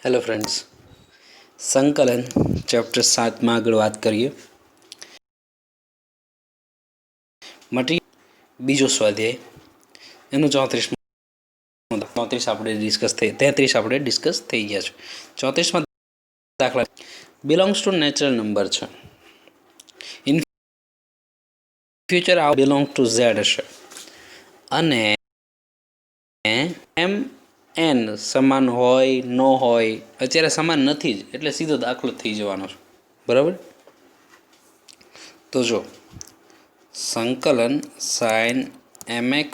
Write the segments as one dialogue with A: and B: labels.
A: Hello friends, સંકલન chapter 7માં આગળ વાત કરીએ. મટીરિયલ બીજો સ્વાધ્યાય એનું 34 આપણે ડિસ્કસ થઈ 33 આપણે ડિસ્કસ થઈ ગયા છે. 34માં દાખલા બિલોંગ્સ ટુ નેચરલ નંબર છે. ઇન ફ્યુચર આ બિલોંગ ટુ ઝેડ હશે અને એમ એન સમાન હોય ન હોય, અત્યારે સમાન નથી જ એટલે સીધો દાખલો થઈ જવાનો છે. બરાબર, તો જો સંકલન સાઇન mx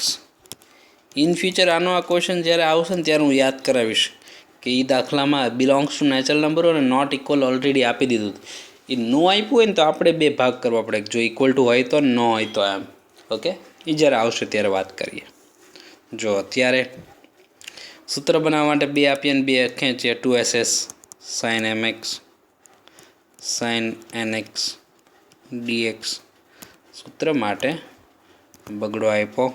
A: ઇન ફ્યુચર આનો આ ક્વેશ્ચન જ્યારે આવશે ને ત્યારે હું યાદ કરાવીશ કે એ દાખલામાં બિલોંગ્સ ટુ નેચરલ નંબરો અને નોટ ઇક્વલ ઓલરેડી આપી દીધું. એ નો આપ્યું હોય ને તો આપણે બે ભાગ કરવા પડે, જો ઇક્વલ ટુ હોય તો, ન હોય તો એમ. ઓકે, એ જ્યારે આવશે ત્યારે વાત કરીએ. જો અત્યારે સૂત્ર બનાવવા માટે બે આપીએ ને બે ખેંચીએ. 2ss sine mx sine nx dx. સૂત્ર માટે બગડો આપ્યો,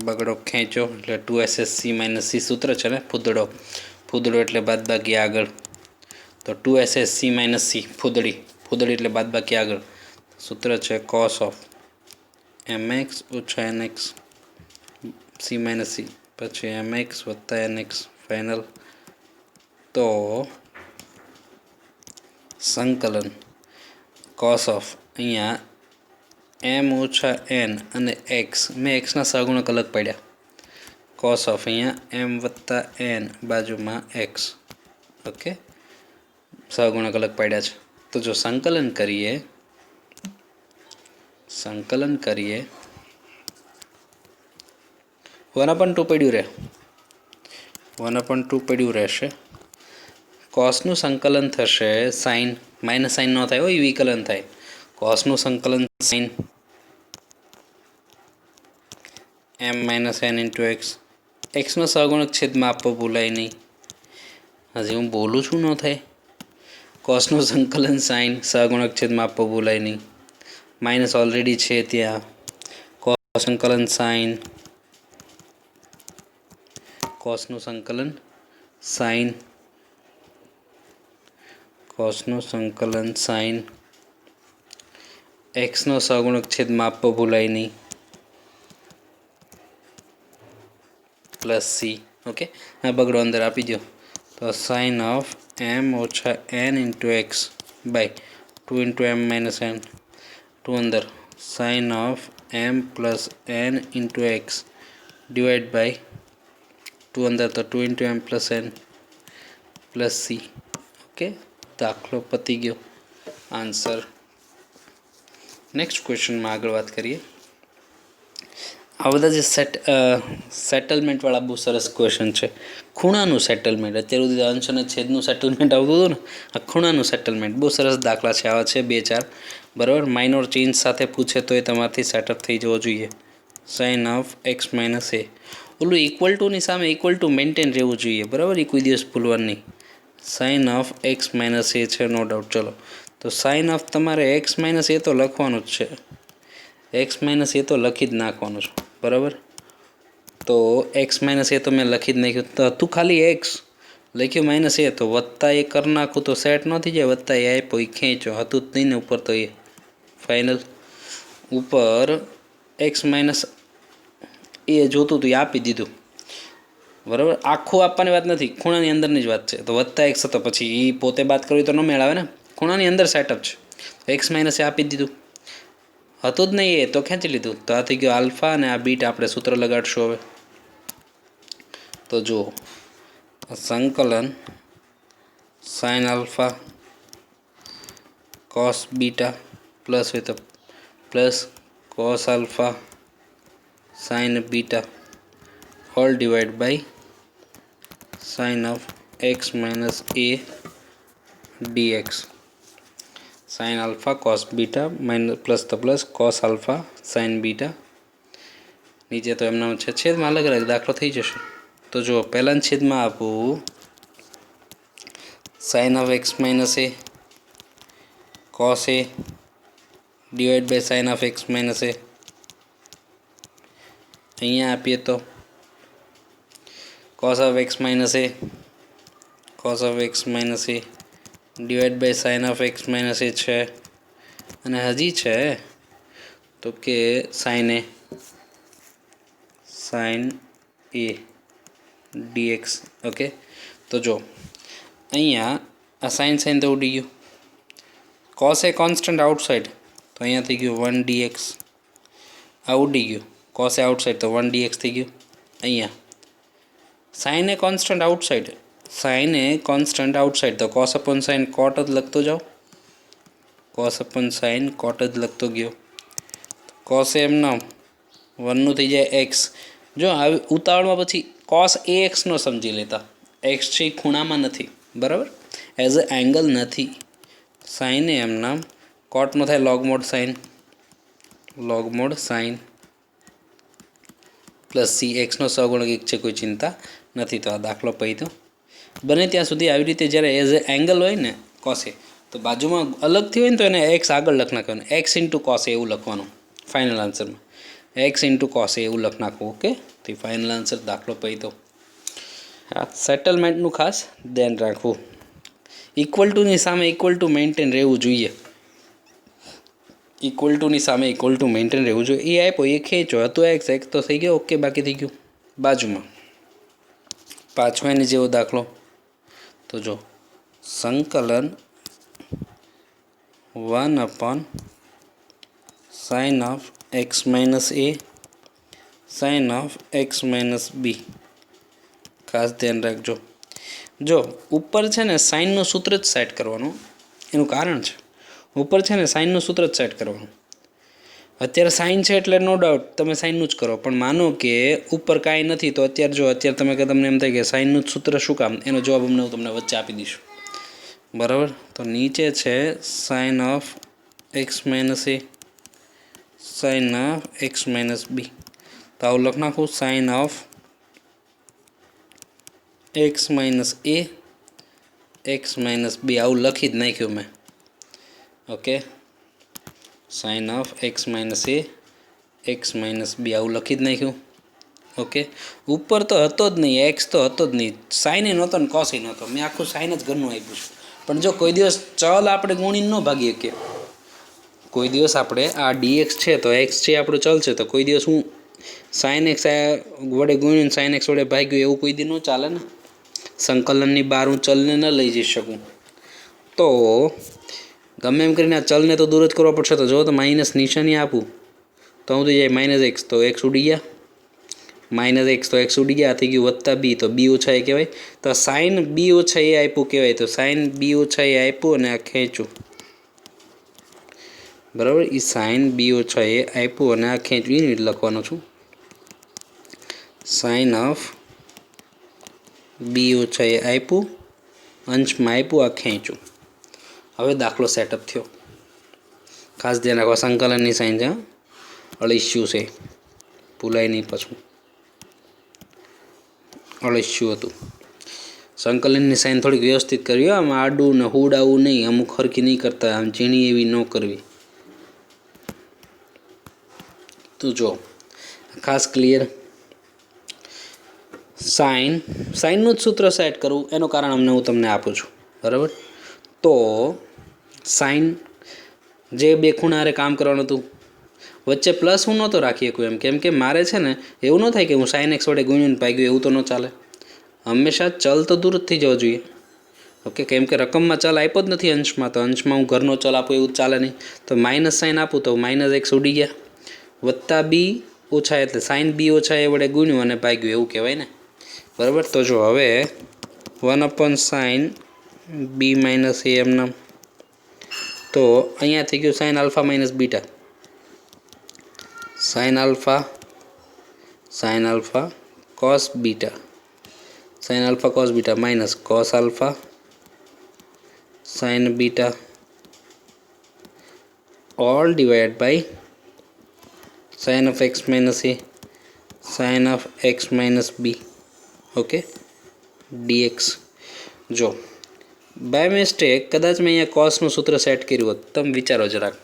A: બગડો ખેંચો એટલે 2ss c - c સૂત્ર છે ને, ફૂદડો ફૂદડો એટલે બાદબાકી આગળ, તો 2ss c - c ફૂદડી ફૂદડી એટલે બાદબાકી આગળ. સૂત્ર છે cos ઓફ mx ઓછા nx c - c પછી mx વત્તા nx ફાઇનલ. તો સંકલન cos ઓફ અહીંયા m ઓછા n અને x, મેં એક્સના સહગુણક અલગ પાડ્યા. cos ઓફ અહીંયા m વત્તા n બાજુમાં x. ઓકે, સહગુણક અલગ પાડ્યા છે. તો જો સંકલન કરીએ 1/2 પડ્યું રહે, 1/2 પડ્યું રહેશે. કોસનું સંકલન થશે સાઇન, માઇનસ સાઇન ન થાય હોય, વિકલન થાય. કોસનું સંકલન sine m - n into x. એક્સનો સહગુણક છેદમાં આપવો ભૂલાય નહીં. હજી હું બોલું છું ન થાય. કોસનું સંકલન સાઇન સહગુણક છેદમાં આપવો ભૂલાય નહીં. માઇનસ ઓલરેડી છે ત્યાં. કોસ સંકલન સાઇન, કોસનું સંકલન સાઇન, કોસનું સંકલન સાઇન એક્સનો સહગુણક છેદમાં આપવો ભૂલાય નહીં, પ્લસ સી. ઓકે, આ બગડો અંદર આપી દો તો સાઇન ઓફ m ઓછા n into x by 2 into m - n 2 અંદર sine of m plus n into x divide by 2 અંદર તો 2 into m plus n plus c. Okay, દાખલો પતી ગયો. આન્સર. નેક્સ્ટ ક્વેશ્ચનમાં આગળ વાત કરીએ. આ બધા જે સેટલમેન્ટવાળા બહુ સરસ ક્વેશ્ચન છે. ખૂણાનું સેટલમેન્ટ, અત્યાર સુધી અંશ અને છેદનું સેટલમેન્ટ આવતું હતું ને, આ ખૂણાનું સેટલમેન્ટ બહુ સરસ દાખલા છે. આવા છે 2-4. બરાબર, માઇનોર ચેન્જ સાથે પૂછે તો એ તમારાથી સેટઅપ થઈ જવો જોઈએ. સાઇન ઓફ એક્સ માઇનસ એ, ઓલું ઇક્વલ ટુની સામે ઇક્વલ ટુ મેન્ટેન રહેવું જોઈએ. બરાબર, એ કોઈ દિવસ ભૂલવાનું નહીં. Sign of x minus a છે, નો ડાઉટ. ચલો, તો સાઇન ઓફ તમારે એક્સ માઇનસ એ તો લખવાનું જ છે. એક્સ માઇનસ એ તો લખી જ નાખવાનું છે. બરાબર, તો એક્સ માઇનસ એ તો મેં લખી જ નાખ્યું. તો તું ખાલી એક્સ લખ્યું, માઇનસ એ તો વત્તા એ કરી નાખું તો સેટ ન થઈ જાય. વત્તા એ આપ્યો, એ ખેંચો હતું જ નહીં ને ઉપર, તો એ ફાઇનલ. ઉપર એક્સ માઇનસ એ જોતું હતું, એ આપી દીધું. બરાબર, આખું આપવાની વાત નથી, ખૂણાની અંદરની જ વાત છે. તો વત્તા એક્સ હતો, પછી એ પોતે બાદ કરવી તો ન મેળાવે ને. ખૂણાની અંદર સેટઅપ છે. એક્સ માઇનસ એ આપી દીધું, હતું જ નહીં એ તો ખેંચી લીધું. તો આ થઈ ગયો આલ્ફા, અને આ બીટ આપણે સૂત્ર લગાડશું હવે. તો જુઓ, સંકલન sine alpha cos beta plus હોય તો plus cos alpha sine beta whole divide by sine of x minus a dx. Sine alpha cos beta minus plus તો plus cos alpha sine beta. નીચે તો એમના છે, છેદમાં અલગ અલગ દાખલો થઈ જશે. તો જો પહેલાના છેદમાં આપું sine of x minus a cos a divide by sine of x minus a. અહીંયા આપીએ તો cos of x minus a cos of x minus a divide by sine of x minus a છે અને હજી છે તો કે sign એ dx. Okay, તો જો અહીંયા આ સાઇન સાઇન તો ઉડી ગયું, કોસ એ કોન્સ્ટન્ટ આઉટસાઇડ તો અહીંયા થઈ ગયું 1 dx. આ ઉડી ગયું, કોસ એ આઉટસાઇડ તો 1 dx થઈ ગયું. અહીંયા સાઇન એ કોન્સ્ટન્ટ આઉટસાઇડ તો કોસ અપોન સાઇન કોટ જ લખતો જાઓ, કોસ અપોન સાઇન કોટ જ લખતો ગયો. કોસ એમના 1નું થઈ જાય એક્સ. જો હવે ઉતાવળમાં પછી કોસ એ એક્સનો સમજી લેતા, એક્સ છે ખૂણામાં નથી, બરાબર, એઝ અ એંગલ નથી. સાઇન એ એમના કોટનો થાય લોગમોડ સાઇન પ્લસ સી. એક્સનો સહગુણક છે, કોઈ ચિંતા નથી. તો આ દાખલો પહી તો બને ત્યાં સુધી આવી રીતે જ્યારે એઝ એ એંગલ હોય ને કોસે, તો બાજુમાં અલગથી હોય ને તો એને એક્સ આગળ લખ નાખવાનું, એક્સ ઇન્ટુ કોસે એવું લખવાનું ફાઇનલ આન્સરમાં, એક્સ ઇન્ટુ કોસે એવું લખ નાખવું. ઓકે, તો ફાઇનલ આન્સર દાખલો પહી તો. હા, સેટલમેન્ટનું ખાસ ધ્યાન રાખવું. ઇક્વલ ટુની સામે ઇક્વલ ટુ મેન્ટેન રહેવું જોઈએ, ઇક્વલ ટુની સામે ઇક્વલ ટુ મેન્ટેન રહેવું જોઈએ. એ આપ્યો, એ ખેંચો, હતું એક્સ, એક તો થઈ ગયો. ઓકે, બાકી થઈ ગયું બાજુમાં. પાછો એની જેવો દાખલો તો જો સંકલન 1 sine of x minus a sine of x minus b. ખાસ ધ્યાન રાખજો. જો ઉપર છે ને સાઇનનું સૂત્ર જ સેટ કરવાનું, એનું કારણ છે ઉપર છે ને સાઇનનું સૂત્ર જ સેટ કરવાનું. અત્યારે સાઇન છે એટલે નો ડાઉટ તમે સાઇનનું જ કરો, પણ માનો કે ઉપર કાંઈ નથી તો અત્યારે જો અત્યારે તમને એમ થાય કે સાઇનનું જ સૂત્ર શું કામ, એનો જવાબ હું તમને વચ્ચે આપી દઈશું, બરાબર. તો નીચે છે sine of x minus a sine of x minus b. તો આવું લખ નાખું, sine of x minus a x minus b, આવું લખી જ નાખ્યું મેં. Okay, sine of x minus a x minus b આવું લખી જ નાખ્યું. ઓકે, ઉપર તો હતો જ નહીં, એક્સ તો હતો જ નહીં, સાઇન એ નહોતો ને કોસ એ નહોતો, મેં આખું સાઇન જ ઘરનું આપ્યું છે. પણ જો કોઈ દિવસ ચલ આપણે ગુણીને ન ભાગીએ કે કોઈ દિવસ આપણે આ ડીએક્સ છે તો એક્સ છે આપણું ચલ છે, તો કોઈ દિવસ હું સાઇન એક્સ વડે ગુણીને સાઇન એક્સ વડે ભાગ્યું એવું કોઈ દી ન ચાલે ને. સંકલનની બહાર હું ચલને ન લઈ જઈ શકું, તો ગમે એમ કરીને આ ચલને તો દૂર જ કરવા પડશે. તો જો તો માઇનસ નિશાની આપું તો હું થઈ જાય માઇનસ એક્સ, તો એક્સ ઉડી ગયા, માઇનસ એક્સ તો એક્સ ઉડી ગયા, થઈ ગયું વત્તા બી, તો બી ઓછા એ કહેવાય. તો સાઇન બી ઓછા એ આપ્યું કહેવાય, તો સાઇન બી ઓછા એ આપ્યું અને આ ખેંચું, બરાબર. એ સાઇન બી ઓછા એ આપ્યું અને આ ખેંચવું, યુનિટ લખવાનો છું. સાઇન ઓફ બી ઓછા એ આપ્યું, અંશમાં આપ્યું, આ ખેંચું. હવે દાખલો સેટઅપ થયો. ખાસ ધ્યાન રાખવા, સંકલનની સાઇન છે, અળીસ્યું છે, ભૂલાય નહીં પાછું, અળીસ્યું હતું. સંકલનની સાઇન થોડીક વ્યવસ્થિત કરવી, આમાં આડું ને હુડાવું નહીં, અમુક હરખી નહીં કરતા, આમ ઝીણી એવી ન કરવી. તો જો ખાસ ક્લિયર, સાઇનનું જ સૂત્ર સેટ કરવું, એનું કારણ હું તમને આપું છું, બરાબર. તો સાઇન જે બે ખૂણા હારે કામ કરવાનું હતું, વચ્ચે પ્લસ હું નહોતો રાખી શકું એમ, કેમ કે મારે છે ને એવું ન થાય કે હું સાઇન એક્સ વડે ગુણીને પાઈ ગયું, એવું તો ન ચાલે. હંમેશા ચલ તો દૂર જ થઈ જવો જોઈએ. ઓકે, કેમ કે રકમમાં ચલ આપ્યો જ નથી અંશમાં, તો અંશમાં હું ઘરનો ચલ આપું એવું જ ચાલે નહીં. તો માઇનસ સાઇન આપું તો માઇનસ એક્સ ઉડી ગયા, વત્તા બી ઓછા એટલે સાઇન બી ઓછા એ વડે ગુણ્યું અને ભાગ્યું એવું કહેવાય ને, બરાબર. તો જો હવે 1 સાઇન બી માઇનસ એ એમના, તો અહીંયા થઈ ગયું sine alpha minus beta, sine alpha cos beta, sine alpha cos beta minus cos alpha sine beta all divide by sine of x minus a sine of x minus b. Okay, dx. જો by mistake કદાચ મેં અહીંયા કોસનું સૂત્ર set કર્યું હોત, તમે વિચારો જરાક,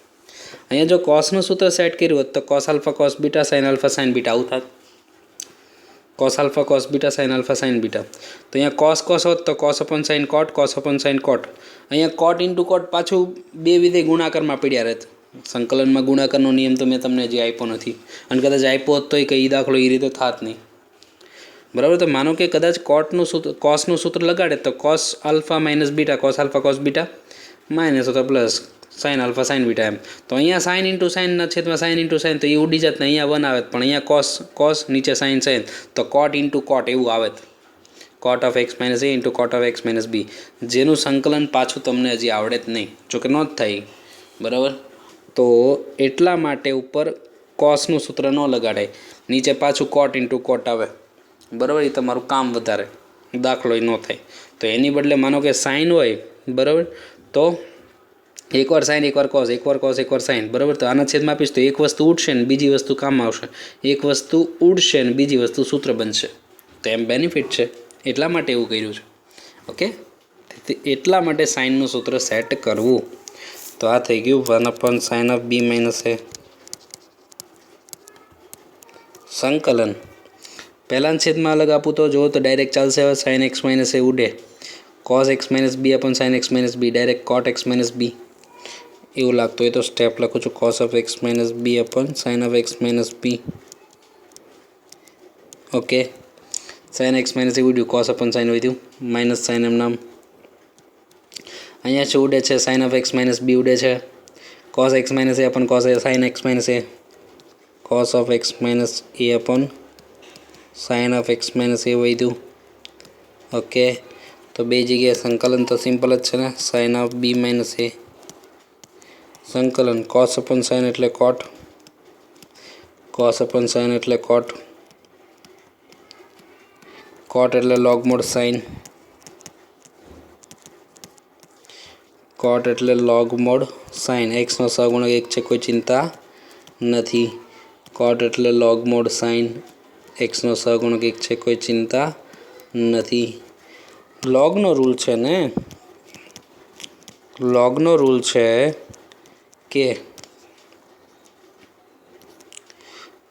A: અહીંયા જો કોસનું સૂત્ર સેટ કર્યું હોત તો cos alpha cos beta sine alpha sine beta આવું થાત. Cos alpha cos beta sine alpha sine beta. तो अँ कॉस कॉस होत तो cos upon sine cot cos upon sine cot. अँ कॉट इंटू कॉट पाछू बे विधेय गुणाकार में पड्या रहत। संकलन में गुणाकार नियम तो मैं तमने हजी आप्यो नथी अने कदाच आप्यो होत तो कई दाखलो ए रीते थात नहीं। बराबर। तो मानो कि कदाच कॉटनु सूत्र कॉसनु सूत्र लगाड़े तो cos alpha minus beta cos alpha cos beta minus होता plus sine alpha sine beta एम। तो अँ साइन इंटू साइन छेद में साइन इंटू साइन तो ये उड़ी जात ने अँ वन आवे पण अँ कॉस कॉस नीचे साइन साइन तो कॉट इंटू कॉट एवं आवे cot of x minus a into cot of x minus b जेनु संकलन पाछू तमने हजी आवड़े ज नहीं जो कि नोट थाय। बराबर। तो एटला माटे उपर कॉसनु सूत्र न लगाड़े नीचे पाछू कॉट इंटू कॉट आवे। बराबर। ये तमारुं काम वधारे दाखलो न थाय। तो एनी बदले मानो कि साइन होय बराबर तो एक वार साइन एक वार कॉस एक वार साइन। बराबर। तो आना छेद में आपीश तो एक वस्तु उड़शे ने बीजी वस्तु काम आवशे एक वस्तु उड़शे ने बीजी वस्तु सूत्र बनशे तो एम बेनिफिट छे एटला माटे एवुं कर्युं छे। ओके। एटला माटे साइननुं सूत्र सेट करवुं। तो आ थई गयुं 1 sine of b minus a संकलन पहला छेद में अलग आपू तो जो तो डायरेक्ट चालशे साइन एक्स माइनस ए उड़े cos x minus b upon sine x minus b direct cot x minus b एवं लगत हो तो स्टेप लखूँ छूँ cos of x minus b upon sine of x minus b. Okay. Sine x minus a उड्यू cos upon sine वध्यू minus sign एम नाम अँ उड़े sine of x minus b उड़े cos x minus a upon cos a sine x minus a cos of x minus a upon sine of x minus a वध्यू। Okay. तो बे जगह संकलन तो सिंपल ज है sine of b minus a संकलन कॉस अपन साइन एटले कॉट कॉस अपन साइन एटले कॉट कॉट एटले लॉग मोड साइन कॉट एटले लॉग मोड साइन एक्स नो सगुणक एक है कोई चिंता नहीं कॉट एटले लॉग मोड साइन एक्स नो सगुणक एक है कोई चिंता नहीं। लॉग नो रूल है ने लॉग नो रूल है के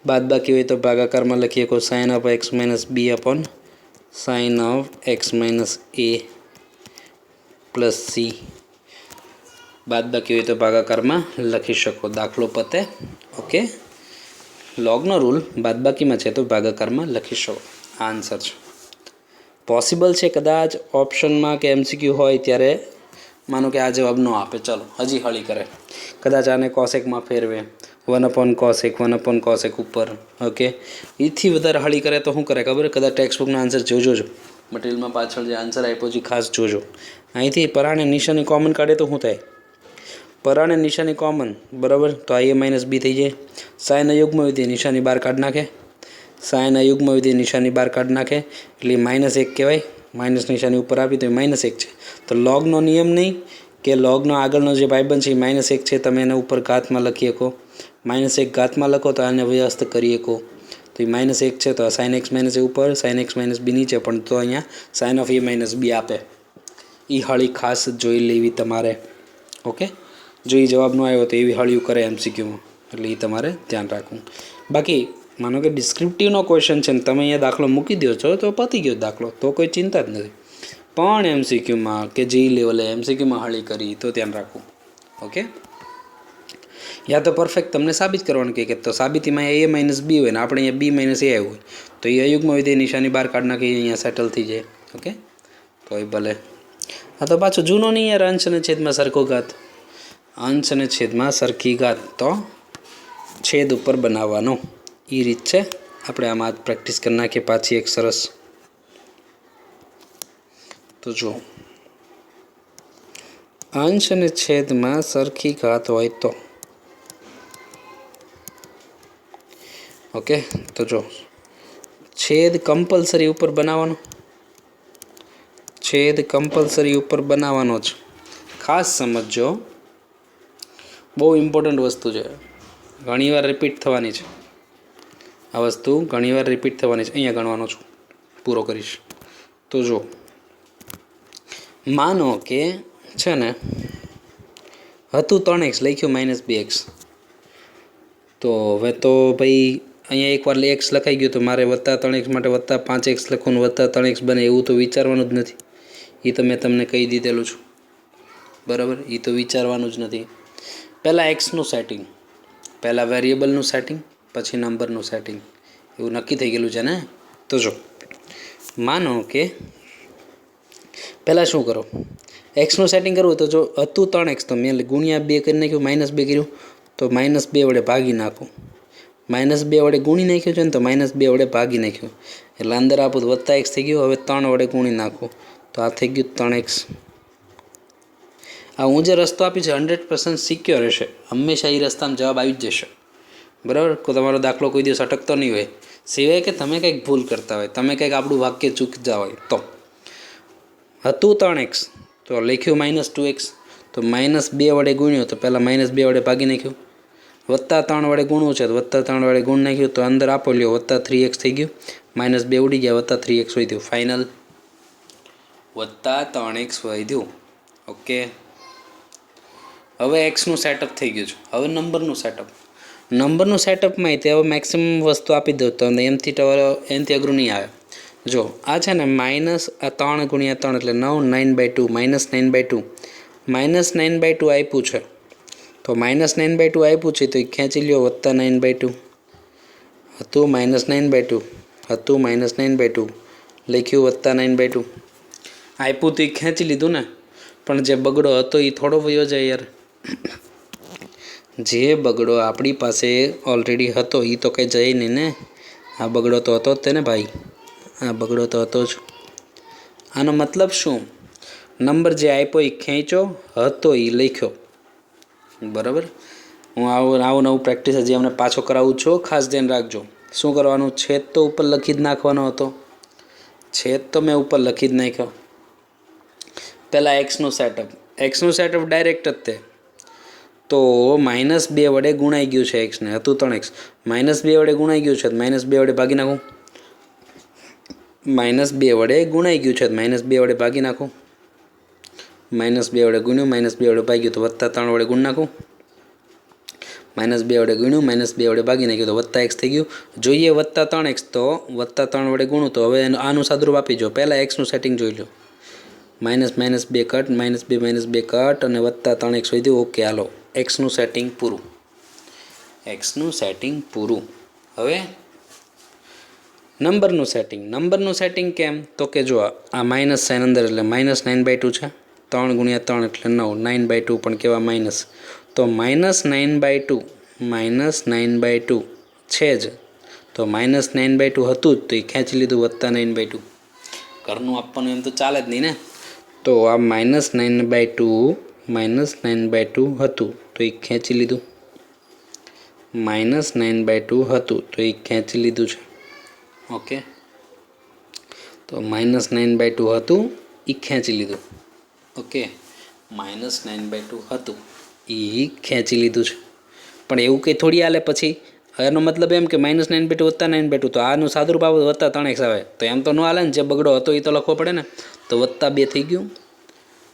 A: बाद बाकी हुई तो भागाकार में लखीए को sine of x minus b upon sine of x minus a plus c बाद बाकी हुई तो भागाकार में लखी सको दाखलो पते। ओके। लॉग नो रूल बाद बाकी में है तो भागाकार में लखी सको आंसर है पॉसिबल है कदाच ऑप्शन में के एमसीक्यू हो त्यारे मानो कि आ जवाब न आपे चलो हजी हली करे कदाच आने कॉसेक में फेरवे 1 अपॉन कॉसेक ऊपर। ओके। इथी वधारे हली करे तो शू करे खबर कदाच टेक्स्टबुक आंसर जोजो मटीरियल में पाछळ जे आंसर आप्यो छे खास जोजो अहींथी पराणे निशानी कॉमन काढे तो शू थाय पराणे निशानी कॉमन बराबर तो आ ए माइनस बी थी जाए साइन युग्म विधि निशानी बार काढ नाखे साइन युग्म विधि निशानी बार काढ नाखे एटले -1 कहेवाय माइनस निशानी ऊपर आपी तो -1 है तो लॉगनो नियम नहीं कि लॉगनो आगळनो जे भाईबंध छे -1 है तमे एना ऊपर घात में लखी शको -1 घात में लखो तो आने व्यस्त करी शको तो -1 है तो साइन एक्स माइनस ए ऊपर साइन एक्स माइनस बी नीचे पण तो अहींया sine of a minus b आपे ई हળી खास जोई लेवी तमारे। ओके। जो ये जवाब न आयो तो एवी हळिયું करे एमसीक्यू में एटले ई तमारे ध्यान राखવું। बाकी मानो कि डिस्क्रिप्टिवनो क्वेश्चन है तमे अहींया दाखलो मूकी दो छो तो पती गयो दाखलो तो कोई चिंता ज नहीं पण एमसीक्यू में के जी लेवले एमसीक्यू में हળી करी तो ध्यान राखવું। ओके। या तो परफेक्ट तमने साबित करवानुं के तो साबिती में ए माइनस बी हो अपने अहींया बी माइनस ए आव्युं तो ये अयुग्म विधि निशानी बार काढ नाखी अहींया सेटल थी जाए। ओके। तो भले हाँ तो पाछो जूनो नहीं यार अंश ने छेद में सरखो घात अंश ने छेद में सरखी घात तो छेद ऊपर बनाववानो ई रीत है अपने आम आज प्रेक्टिस कर नाखीए पाछी एक सरस। तो जो अंश ने छेद में सरखी घात होय तो ओके तो जो छेद कंपलसरी ऊपर बनाववानो छेद कंपलसरी ऊपर बनाववानो ज खास समझो बहु इम्पोर्टंट वस्तु है घणी वार रिपीट थवानी छे आ वस्तु घणी वार रिपीट थवानी छे अहींया गणवानो छुं पूरो करीश। तो जो मानो के छे ने हतुं 3x लख्युं -2x तो हवे तो भाई અહીંયા એકવાર એક્સ લખાઈ ગયું તો મારે વત્તા 3x માટે વત્તા 5x લખવાનું, વત્તા 3x બને એવું તો વિચારવાનું જ નથી. એ તો મેં તમને કહી દીધેલું છું, બરાબર. એ તો વિચારવાનું જ નથી. પહેલાં એક્સનું સેટિંગ, પહેલાં વેરિયેબલનું સેટિંગ, પછી નંબરનું સેટિંગ, એવું નક્કી થઈ ગયેલું છે ને. તો જો માનો કે પહેલાં શું કરો, એક્સનું સેટિંગ કરવું તો જો હતું 3x તો મેં ગુણ્યા 2 કરી નાખ્યું, -2 કર્યું તો -2 વડે ભાગી નાખું. -2 વડે ગુણી નાખ્યું છે ને તો -2 વડે ભાગી નાખ્યું, એટલે અંદર આપું તો વત્તા x થઈ ગયું. હવે 3 વડે ગુણી નાખું તો આ થઈ ગયું 3x. આ હું જે રસ્તો આપી છે 100% સિક્યોર રહેશે, હંમેશા એ રસ્તામાં જવાબ આવી જ જશે, બરાબર. તમારો દાખલો કોઈ દિવસ અટકતો નહીં હોય, સિવાય કે તમે કંઈક ભૂલ કરતા હોય, તમે કંઈક આપણું વાક્ય ચૂકતા હોય. તો હતું 3x તો લખ્યું -2x, તો -2 વડે ગુણ્યું તો પહેલાં -2 વડે ભાગી નાખ્યું. વત્તા 3 વડે ગુણવું છે તો વત્તા 3 વડે ગુણ નાખ્યું તો અંદર આપો લ્યો વત્તા 3x થઈ ગયું, -2 ઉડી ગયા, વત્તા 3x વધ્યું. ફાઇનલ વત્તા 3x વધ્યું. ઓકે, હવે એક્સનું સેટઅપ થઈ ગયું છે. હવે નંબરનું સેટઅપમાં તે હવે મેક્સિમમ વસ્તુ આપી દઉં તો એનથી અઘરું નહીં આવે. જો આ છે ને -3 ગુણ્યા 3 એટલે 9, 9/2 -9/2 -9/2 આપ્યું છે તો -9/2 આપ્યું છે તો એ ખેંચી લ્યો વત્તા 9/2 હતું, -9/2 હતું, -9/2 લખ્યું વત્તા 9/2 આપ્યું તો એ ખેંચી લીધું ને. પણ જે બગડો હતો એ થોડો વયો જાય યાર. જે બગડો આપણી પાસે ઓલરેડી હતો એ તો કંઈ જાય નહીં ને. આ બગડો તો હતો જ તેને ભાઈ, આ બગડો તો હતો જ. આનો મતલબ શું, નંબર જે આપ્યો એ ખેંચો, હતો એ લખ્યો, બરાબર. હું આવું નવું પ્રેક્ટિસ હજી અમને પાછો કરાવું છું, ખાસ ધ્યાન રાખજો. શું કરવાનું, છેદ તો ઉપર લખી જ નાખવાનો હતો, છેદ તો મેં ઉપર લખી જ નાખ્યો. પહેલાં એક્સનું સેટઅપ ડાયરેક્ટ જ તે તો -2 વડે ગુણાઈ ગયું છે એક્સને, હતું 3x, -2 વડે ગુણાઈ ગયું છે -2 વડે ભાગી નાખું, -2 વડે ગુણાઈ ગયું છે -2 વડે ભાગી નાખું, -2 વડે ગુણ્યું, -2 વડે ભાગ્યું તો વત્તા 3 વડે ગુણ નાખું, -2 વડે ગુણ્યું, -2 વડે ભાગી નાખ્યું તો વત્તા x થઈ ગયું. જોઈએ વત્તા 3x તો વત્તા 3 વડે ગુણું તો હવે આનું સાદુરૂપ આપી જો. પહેલાં એક્સનું સેટિંગ જોઈ લો, -2 કટ, -2 કટ અને વત્તા 3x વધ્યું. ઓકે, હાલો એક્સનું સેટિંગ પૂરું. હવે નંબરનું સેટિંગ કેમ તો કે જો આ માઇનસ સાઇન અંદર એટલે -9/2 છે, 3 ગુણ્યા 3 એટલે 9, 9/2 પણ કેવા માઇનસ, તો -9/2 છે જ, તો -9/2 હતું જ તો એ ખેંચી લીધું વત્તા 9/2. ઘરનું આપવાનું એમ તો ચાલે જ નહીં ને. તો આ -9/2 હતું તો એ ખેંચી લીધું, -9/2 હતું તો એ ખેંચી લીધું છે. ઓકે, તો -9/2 હતું એ ખેંચી લીધું. ઓકે, -9/2 હતું એ ખેંચી લીધું છે. પણ એવું કંઈ થોડી હાલે પછી. એનો મતલબ એમ કે -9/2 વત્તા 9/2 તો આનું સાદુરૂપ આવે વત્તા 3x આવે તો એમ તો ન હાલે ને. જે બગડો હતો એ તો લખવો પડે ને. તો વત્તા 2 થઈ ગયું.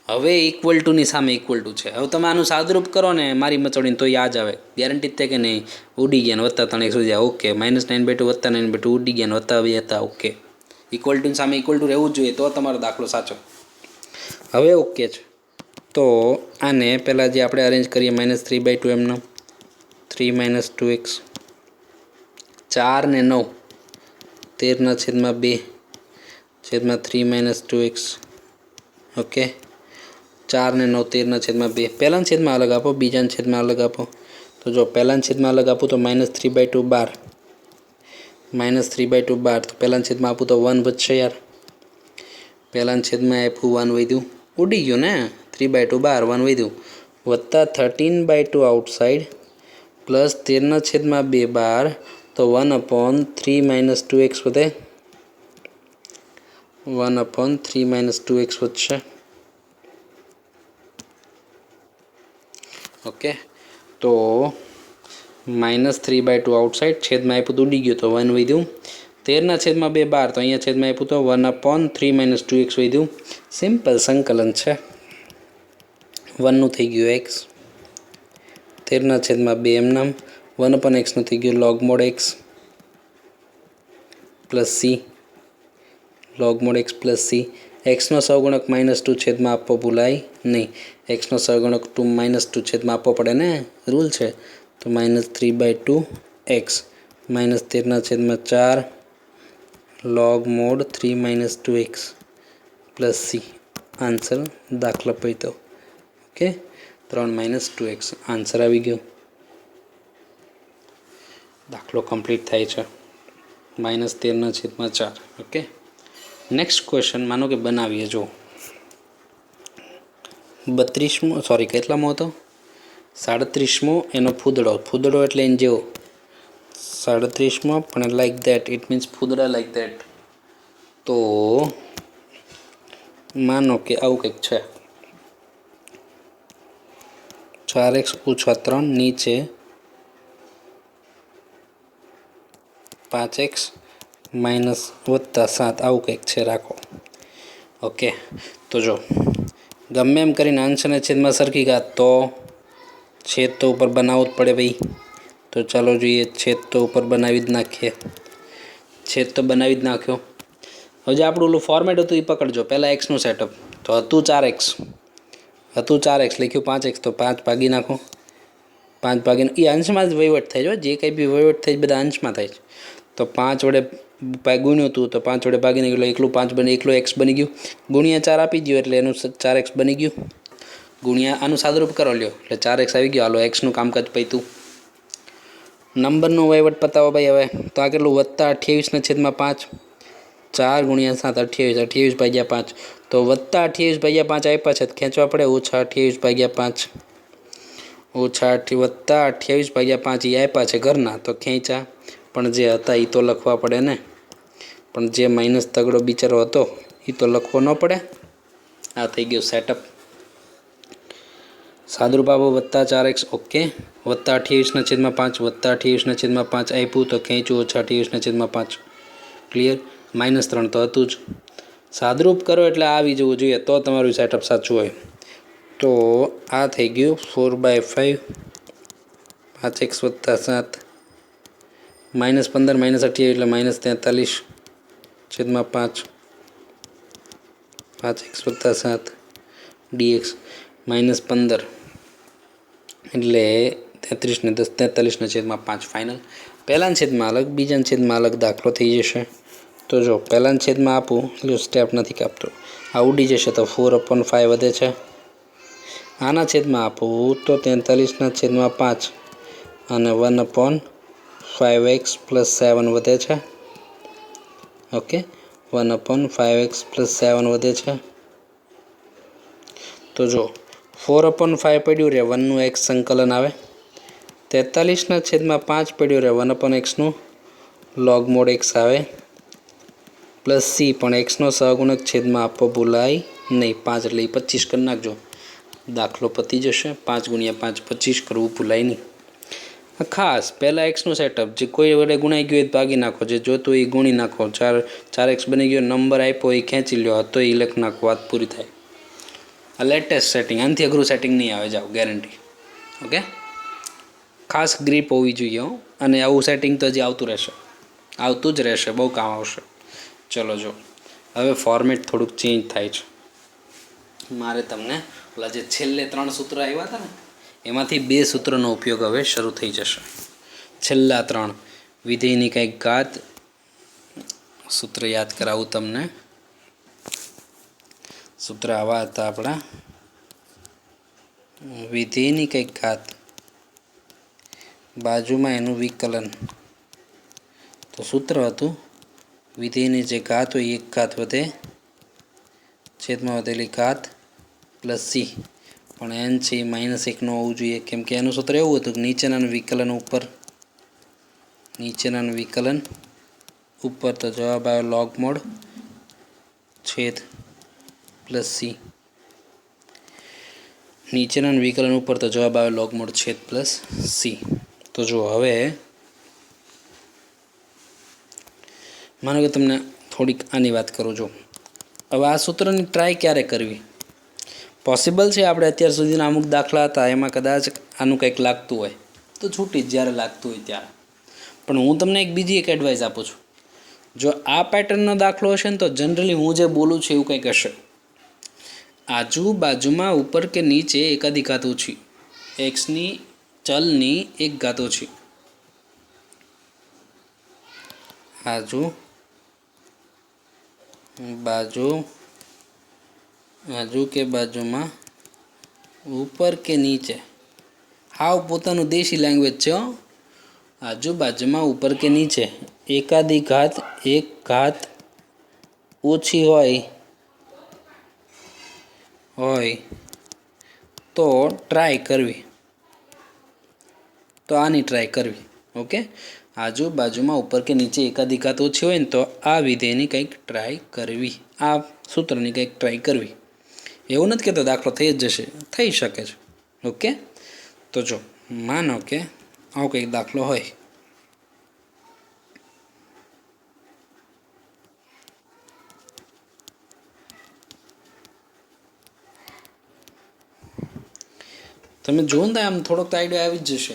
A: હવે ઇક્વલ ટુની સામે ઇક્વલ ટુ છે. હવે તમે આનું સાદુરૂપ કરો ને મારી મચોડીને તો યાદ આવે, ગેરંટી જ થાય કે નહીં. ઉડી ગયા ને વત્તા 3x સુધી જાય. ઓકે, -9/2 વત્તા 9/2 ઉડી ગયા ને વત્તા 2 હતા. ઓકે, ઇક્વલ ટુની સામે ઇક્વલ ટુ રહેવું જ જોઈએ તો તમારો દાખલો સાચો. હવે ઓકે છે. તો આને પહેલાં જે આપણે અરેન્જ કરીએ -3/2 એમનો 3 - 2x, 4 ને 9 13/2 છેદમાં 3 - 2x. ઓકે, 4 ને 9 13/2. પહેલાંના છેદમાં અલગ આપો, બીજાના છેદમાં અલગ આપો. તો જો પહેલાંના છેદમાં અલગ આપું તો -3/2 12, -3/2 12. તો પહેલાંના છેદમાં આપું તો 1 વધશે યાર. પહેલાંના છેદમાં આપ્યું 1 વધ્યું, ઉડી ગયું ને. 3/2 12, 1 વધ્યું, વત્તા 13/2 આઉટસાઇડ પ્લસ 13/2 12. તો 1/3 - 2x વધે, 1/3 - 2x વધશે. ઓકે, તો -3/2 આઉટસાઇડ છેદમાં આપ્યું તો ઉડી ગયું તો 1 વધ્યું, 13/2 12. તો અહીંયા છેદમાં આપ્યું તો 1/3 - 2x વધ્યું. સિમ્પલ સંકલન છે. 1નું થઈ ગયું x, 13/2 એમનામ, 1/x નું થઈ ગયું log mod x. Plus c log mod x plus c એક્સનો સહગુણક -2 છેદમાં આપવો ભૂલાય નહીં. એક્સનો સહગુણક -2 છેદમાં આપવો પડે ને, રૂલ છે. તો -3/2 x -13/4 log mod 3 - 2x plus C answer દાખલા પૈતો. ઓકે 3 - 2x આન્સર આવી ગયો. દાખલો કમ્પ્લીટ થાય છે. -13/4. ઓકે નેક્સ્ટ ક્વેશ્ચન માનો કે બનાવીએ. જો 32મો સોરી કેટલામો હતો 37મો એનો ફૂદડો એટલે એન જેવો 37મો પણ લાઈક દેટ ઇટ મીન્સ ફૂદડા લાઈક દેટ. તો માનો કે આવું કંઈક છે 4x - 3 નીચે 5x -7 આવું કંઈક છે રાખો. ઓકે તો જો ગમે એમ કરીને અંશ અને છેદમાં સરખી ઘાત તો છેદ તો ઉપર બનાવવું જ પડે ભાઈ. તો ચાલો જોઈએ છેદ તો ઉપર બનાવી જ નાખીએ. છેદ તો બનાવી જ નાખ્યો. હવે જે આપણું ઓલું ફોર્મેટ હતું એ પકડજો. પહેલાં એક્સનું સેટઅપ તો હતું 4x લખ્યું 5x તો 5 ભાગી નાખો. 5 ભાગીને એ અંશમાં જ વહીવટ થાય છે. જે કંઈ બી વહીવટ થાય બધા અંશમાં થાય છે. તો 5 વડે ગુણ્યું હતું તો 5 વડે ભાગીને એટલે એકલું 5 બને એકલું x બની ગયું. ગુણ્યા 4 આપી ગયો એટલે એનું 4x બની ગયું. ગુણ્યા આનું સાદુરૂપ કરો લ્યો એટલે 4x આવી ગયો. હાલો એક્સનું કામકાજ પૈતું. નંબરનો વહીવટ પતાવો ભાઈ. હવે તો આ કેટલું +28/5 4 × 7 28/5 તો +28/5 આપ્યા છે ખેંચવા પડે. -28/5 +28/5 એ આપ્યા છે ઘરના તો ખેંચા. પણ જે હતા એ તો લખવા પડે ને. પણ જે માઇનસ તગડો બિચારો હતો એ તો લખવો ન પડે. આ થઈ ગયો સેટઅપ. સાદુરૂપ આપો +4x. ઓકે +28/5 +28/5 આપ્યું તો ખેંચું -28/5 ક્લિયર. -3 તો હતું જ. સાદુરૂપ કરો એટલે આવી જવું જોઈએ તો તમારું સેટઅપ સાચું હોય. તો આ થઈ ગયું 4/5 5x + 7 -15 -28 એટલે -43/5 5x + 7 dx -15 એટલે 33 ને 10 43/5 ફાઇનલ. પહેલાના છેદમાં અલગ બીજાના છેદમાં અલગ દાખલો થઈ જશે. તો જો પહેલાના છેદમાં આપું એટલે સ્ટેપ નથી કાપતો. આ ઉડી જશે તો 4/5 વધે છે. આના છેદમાં આપું તો 43/5 અને 1/5x + 7 વધે છે. ઓકે 1/5x + 7 વધે છે. તો જો 4/5 પડ્યું રહે 1નું x સંકલન આવે. 43/5 પડ્યું રહે 1/xનું log mod x આવે પ્લસ સી પણ એક્સનો સહગુણક છેદમાં આપવો ભૂલાય નહીં. 5 એટલે 25 કરી નાખજો. દાખલો પતી જશે. 5 × 5 25 કરવું ભૂલાય નહીં. ખાસ પહેલાં એક્સનું સેટઅપ જે કોઈ વડે ગુણાઈ ગયું એ ભાગી નાખો. જે જોતું એ ગુણી નાખો. 4x બની ગયો. નંબર આપ્યો એ ખેંચી લ્યો. હતો એ લખ નાખો. વાત પૂરી થાય. આ લેટેસ્ટ સેટિંગ. આનાથી અઘરું સેટિંગ નહીં આવે. જાઓ ગેરંટી. ઓકે ખાસ ગ્રીપ હોવી જોઈએ. અને આવું સેટિંગ તો હજી આવતું જ રહેશે. બહુ કામ આવશે. ચલો જો હવે ફોર્મેટ થોડુંક ચેન્જ થાય છે. મારે તમને ઓલા જે છેલ્લે 3 સૂત્ર આવ્યા હતા ને એમાંથી 2 સૂત્રનો ઉપયોગ હવે શરૂ થઈ જશે. છેલ્લા 3 વિધેયની કંઈક ઘાત સૂત્ર યાદ કરાવું તમને. સૂત્ર આવા હતા આપણા. વિધેયની કંઈક ઘાત બાજુમાં એનું વિકલન. તો સૂત્ર હતું વિધેયની જે ઘાત હોય એક ઘાત વધે છેદમાં વધેલી ઘાત પ્લસ સી. પણ એન છે એ -1 નો હોવું જોઈએ. કેમ કે એનું સૂત્ર એવું હતું કે નીચેનાનું વિકલન ઉપર તો જવાબ આવ્યો log mod છેદ પ્લસ સી. નીચેનાનું વિકલન ઉપર તો જવાબ આવ્યો log mod છેદ પ્લસ સી. તો જો હવે માનો કે તમને થોડીક આની વાત કરું. જો હવે આ સૂત્રની ટ્રાય ક્યારે કરવી પોસિબલ છે. આપણે અત્યાર સુધીના અમુક દાખલા હતા એમાં કદાચ આનું કંઈક લાગતું હોય તો છૂટી જ જ્યારે લાગતું હોય ત્યારે. પણ હું તમને બીજી એક એડવાઇસ આપું છું. જો આ પેટર્નનો દાખલો હશે ને તો જનરલી હું જે બોલું છું એવું કંઈક હશે. આજુબાજુમાં ઉપર કે નીચે એકાદી ઘાત ઓછી, એક્સની ચલની એક ઘાત ઓછી. આજુ કે બાજુમાં ઉપર કે નીચે, હાવ પોતાનું દેશી લેંગ્વેજ છે. આજુબાજુમાં ઉપર કે નીચે એકાદી ઘાત એક ઘાત ઓછી હોય તો ટ્રાય કરવી, તો આની ટ્રાય કરવી. ઓકે, આજુબાજુમાં ઉપર કે નીચે એકાદી ઘાત ઓછી હોય ને તો આ વિધેયની કંઈક ટ્રાય કરવી, આ સૂત્રની કંઈક ટ્રાય કરવી. એવું નથી કહેતો દાખલો થઈ જ જશે, થઈ શકે છે. ઓકે, તો જો માનો કે આવો કંઈક દાખલો હોય. તમે જુઓ ને આમ થોડોક તો આઈડિયા આવી જ જશે.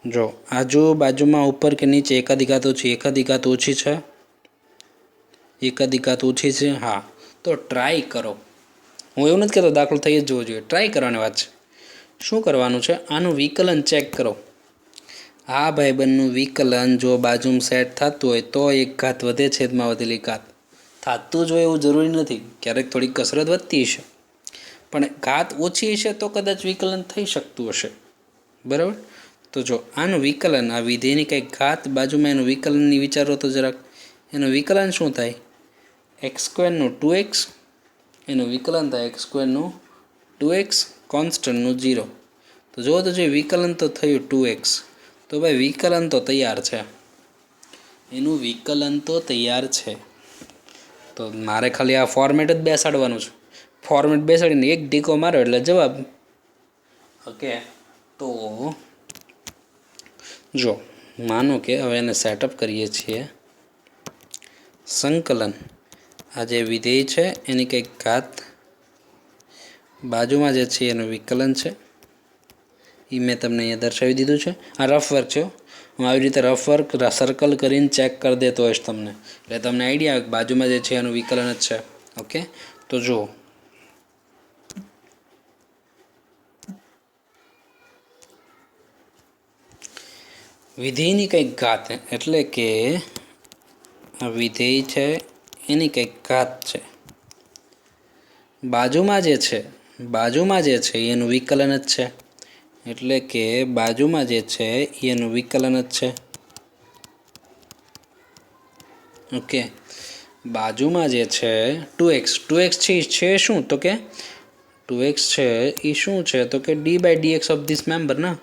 A: જો આજુબાજુમાં ઉપર કે નીચે એકાદી ઘાત ઓછી, એકાદી ઘાત ઓછી છે, એકાદી ઘાત ઓછી છે. હા, તો ટ્રાય કરો. હું એવું નથી કહેતો દાખલો થઈ જ જવો જોઈએ, ટ્રાય કરવાની વાત છે. શું કરવાનું છે? આનું વિકલન ચેક કરો. આ ભાઈબંધનું વિકલન જો બાજુમાં સેટ થતું હોય તો એક ઘાત વધે, છેદમાં વધેલી ઘાત. થતું જ હોય એવું જરૂરી નથી, ક્યારેક થોડીક કસરત વધતી હશે, પણ ઘાત ઓછી હશે તો કદાચ વિકલન થઈ શકતું હશે. બરાબર? તો જો આનું વિકલન, આ વિધેયની કંઈક ઘાત બાજુમાં એનું વિકલનની વિચારો તો જરાક. એનું વિકલન શું થાય? એક્સ સ્ક્વેરનું 2x, એનું વિકલન થાય એક્સ સ્ક્વેરનું 2x, કોન્સ્ટન્ટનું 0. તો જુઓ તો જે વિકલન તો થયું 2x. તો ભાઈ વિકલન તો તૈયાર છે, એનું વિકલન તો તૈયાર છે. તો મારે ખાલી આ ફોર્મેટ જ બેસાડવાનું છે. ફોર્મેટ બેસાડીને એક ઢીકો મારો એટલે જવાબ. ઓકે, તો જો માનો કે હવે એને સેટઅપ કરીએ છીએ. સંકલન, આ જે વિધેય છે એની કંઈક ઘાત બાજુમાં જે છે એનું વિકલન છે, એ મેં તમને અહીંયા દર્શાવી દીધું છે. આ રફ વર્ક છે. હું આવી રીતે રફ વર્ક સર્કલ કરીને ચેક કરી દેતો હોઈશ તમને, એટલે તમને આઈડિયા આવે કે બાજુમાં જે છે એનું વિકલન જ છે. ઓકે, તો જુઓ વિધેયની કંઈક ઘાત, એટલે કે આ વિધેય છે એની કંઈક ઘાત છે. બાજુમાં જે છે એનું વિકલન જ છે, એટલે કે બાજુમાં જે છે એનું વિકલન જ છે. ઓકે, બાજુમાં જે છે 2x છે શું? તો કે 2x છે એ શું છે? તો કે d/dx ઓફ ધીસ મેમ્બર ના.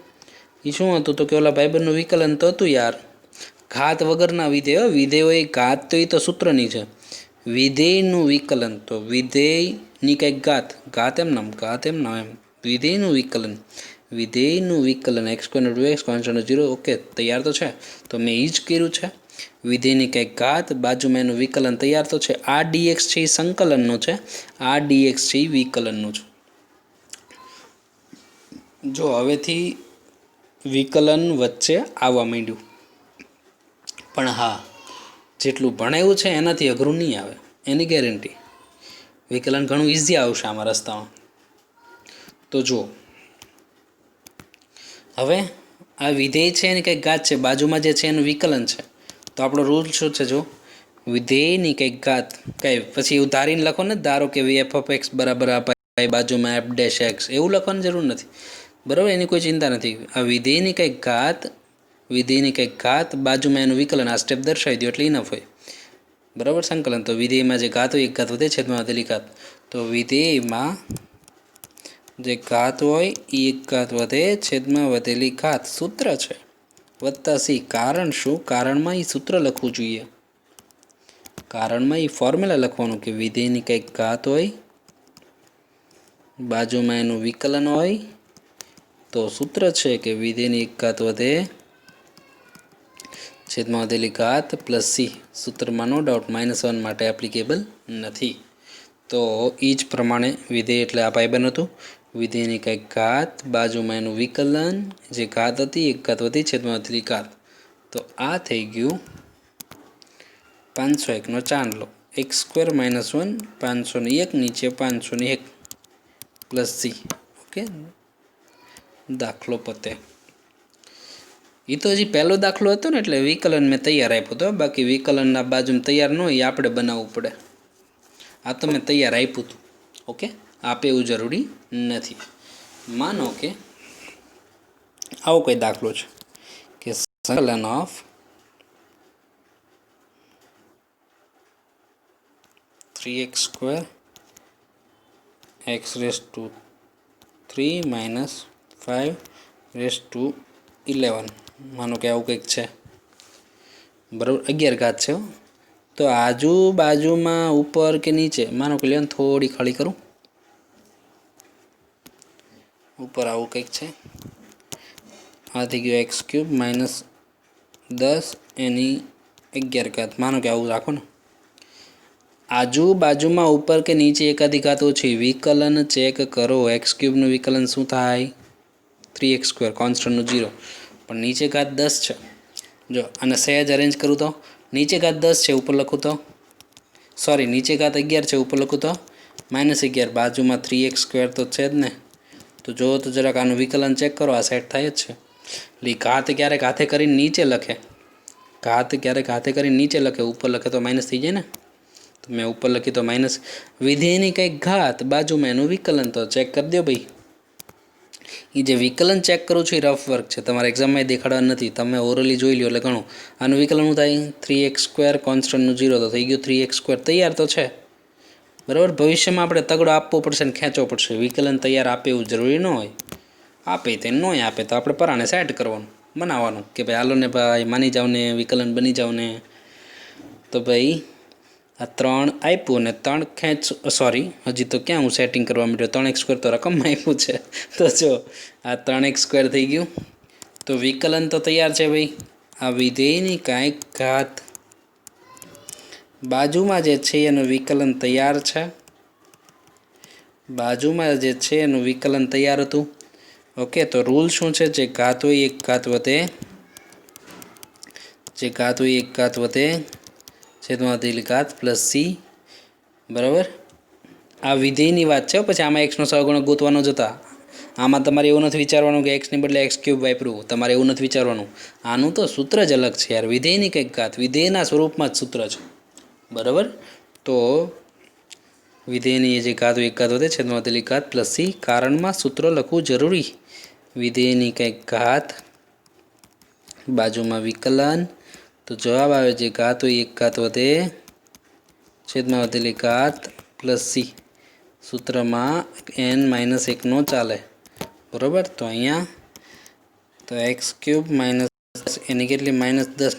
A: એ શું હતું? તો કે ઓલા ભાઈબંધનું વિકલન તો હતું યાર. ઘાત વગરના વિધેય, વિધેયો એ ઘાત તો એ તો સૂત્રની છે. વિધેયનું વિકલન, તો વિધેયની કંઈક ઘાત એમ નામ એમ વિધેયનું વિકલન x square 2x constant 0. Okay, તૈયાર તો છે. તો મેં એ જ કર્યું છે. વિધેયની કંઈક ઘાત બાજુમાં એનું વિકલન તૈયાર તો છે. આ dx છે એ સંકલનનું છે, આ dx છે એ વિકલનનું છે. જો હવેથી વિકલન વચ્ચે આવવા માંડ્યું, પણ હા, જેટલું ભણાવ્યું છે એનાથી અઘરું નહીં આવે, એની ગેરંટી. વિકલન ઘણું ઇઝી આવશે આમાં રસ્તામાં. તો જુઓ હવે આ વિધેય છે એની કંઈક ઘાત છે, બાજુમાં જે છે એનું વિકલન છે. તો આપણો રૂલ શું છે? જો વિધેયની કંઈક ઘાત કંઈ પછી એવું ધારીને લખો ને, ધારો કે f(x) બરાબર આ બાજુમાં f'(x), એવું લખવાની જરૂર નથી. બરાબર? એની કોઈ ચિંતા નથી. આ વિધેયની કંઈક ઘાત બાજુમાં એનું વિકલન, આ સ્ટેપ દર્શાવી દો એટલે ઇનફ હોય. બરાબર? સંકલન, તો વિધેયમાં જે ઘાત હોય એક ઘાત વધે, છેદમાં વધેલી ઘાત. તો વિધેયમાં જે ઘાત હોય એ એક ઘાત વધે, છેદમાં વધેલી ઘાત સૂત્ર છે વત્તા સી. કારણ શું? કારણમાં એ સૂત્ર લખવું જોઈએ. કારણમાં એ ફોર્મ્યુલા લખવાનું કે વિધેયની કંઈક ઘાત હોય, બાજુમાં એનું વિકલન હોય, તો સૂત્ર છે કે વિધેયની એક ઘાત વધે, છેદમાં વધેલી ઘાત પ્લસ સી. સૂત્રમાં નો ડાઉટ -1 માટે એપ્લિકેબલ નથી. તો એ જ પ્રમાણે વિધેય એટલે આ ભાઈબંધ હતું. વિધેયની કંઈક ઘાત બાજુમાં એનું વિકલન, જે ઘાત હતી એક ઘાત વધી, છેદમાં વધેલી ઘાત. તો આ થઈ ગયું 501 ચાંદલો x² -1 501 નીચે 501 પ્લસ સી. ઓકે, દાખલો પતે. એ તો હજી પહેલો દાખલો હતો ને, એટલે વિકલન મેં તૈયાર આપ્યો હતો. બાકી વિકલનના બાજુમાં તૈયાર ન હોય, આપણે બનાવવું પડે. આ તો મેં તૈયાર આપ્યું હતું. ઓકે, આપે એવું જરૂરી નથી. માનો કે આવો કોઈ દાખલો છે કે સંકલન of three x square x⁻³ - 5⁻11 માનો કે આવું કંઈક છે, બરાબર. 11 ઘાત છે. તો આજુબાજુમાં ઉપર કે નીચે, માનો કે લ્યો થોડી ખાલી કરું, ઉપર આવું કંઈક છે. આ થઈ ગયું x³ -10 એની 11 ઘાત, માનો કે આવું રાખો ને. આજુબાજુમાં ઉપર કે નીચે એકાદી ઘાત ઓછી, વિકલન ચેક કરો. x³ નું વિકલન શું થાય? 3x², કોન્સ્ટન્ટનું 0. પણ નીચે ઘાત 10 છે. જો અને સહેજ અરેન્જ કરું તો નીચે ઘાત 10 છે, ઉપર લખું તો સોરી નીચે ઘાત 11 છે, ઉપર લખું તો -11. બાજુમાં 3x² તો છે જ ને. તો જો તો જરાક આનું વિકલન ચેક કરો, આ સેટ થાય જ છે. એટલે ઘાત ક્યારેક હાથે કરીને નીચે લખે, ઘાત ક્યારેક હાથે કરીને નીચે લખે, ઉપર લખે તો માઇનસ થઈ જાય ને. તો મેં ઉપર લખી તો માઇનસ. વિધેયની કંઈક ઘાત, બાજુમાં એનું વિકલન, તો ચેક કરી દો ભાઈ. એ જે વિકલન ચેક કરું છું એ રફ વર્ક છે, તમારે એક્ઝામમાં દેખાડવા નથી. તમે ઓરલી જોઈ લો એટલે ઘણું. આનું વિકલન શું થાય? 3x², કોન્સ્ટન્ટનું 0, તો થઈ ગયું 3x². તૈયાર તો છે, બરાબર. ભવિષ્યમાં આપણે તગડો આપવો પડશે ને ખેંચવો પડશે. વિકલન તૈયાર આપે એવું જરૂરી ન હોય. આપે તે ન આપે તો આપણે પરાણે સેટ કરવાનું, બનાવવાનું કે ભાઈ હાલો ને ભાઈ માની જાવ ને, વિકલન બની જાવ ને. તો ભાઈ આ 3 આપ્યું ને 3 ખેંચ, સોરી હજી તો ક્યાં હું સેટિંગ કરવા માંડ્યો. 3x² તો રકમમાં આપ્યું છે. તો જો આ 3x² થઈ ગયું. તો વિકલન તો તૈયાર છે ભાઈ. આ વિધેયની કાંઈક ઘાત, બાજુમાં જે છે એનું વિકલન તૈયાર છે. બાજુમાં જે છે એનું વિકલન તૈયાર હતું. ઓકે, તો રૂલ શું છે? જે ઘાત હોય એક ઘાત વધે, જે ઘાત હોય એક ઘાત વધે, છેદમાં દિલ ઘાત પ્લસ સી, બરાબર. આ વિધેયની વાત છે. પછી આમાં એક્સનો સહગુણક ગોતવાનો જતા. આમાં તમારે એવું નથી વિચારવાનું કે એક્સની બદલે x³ વાપર્યું, તમારે એવું નથી વિચારવાનું. આનું તો સૂત્ર જ અલગ છે યાર. વિધેયની કંઈક ઘાત, વિધેયના સ્વરૂપમાં જ સૂત્ર છે, બરાબર. તો વિધેયની જે ઘાત હોય એક ઘાત વધે, છેદમાં દિલ ઘાત પ્લસ સી. કારણમાં સૂત્ર લખવું જરૂરી. વિધેયની કંઈક ઘાત, બાજુમાં વિકલન. તો જવાબ આવે જે ઘાત હોય એક ઘાત વધે, છેદમાં વધેલી ઘાત પ્લસ સી. સૂત્રમાં n-1 નો ચાલે, બરાબર. તો અહીંયા તો x³ એની કેટલી -10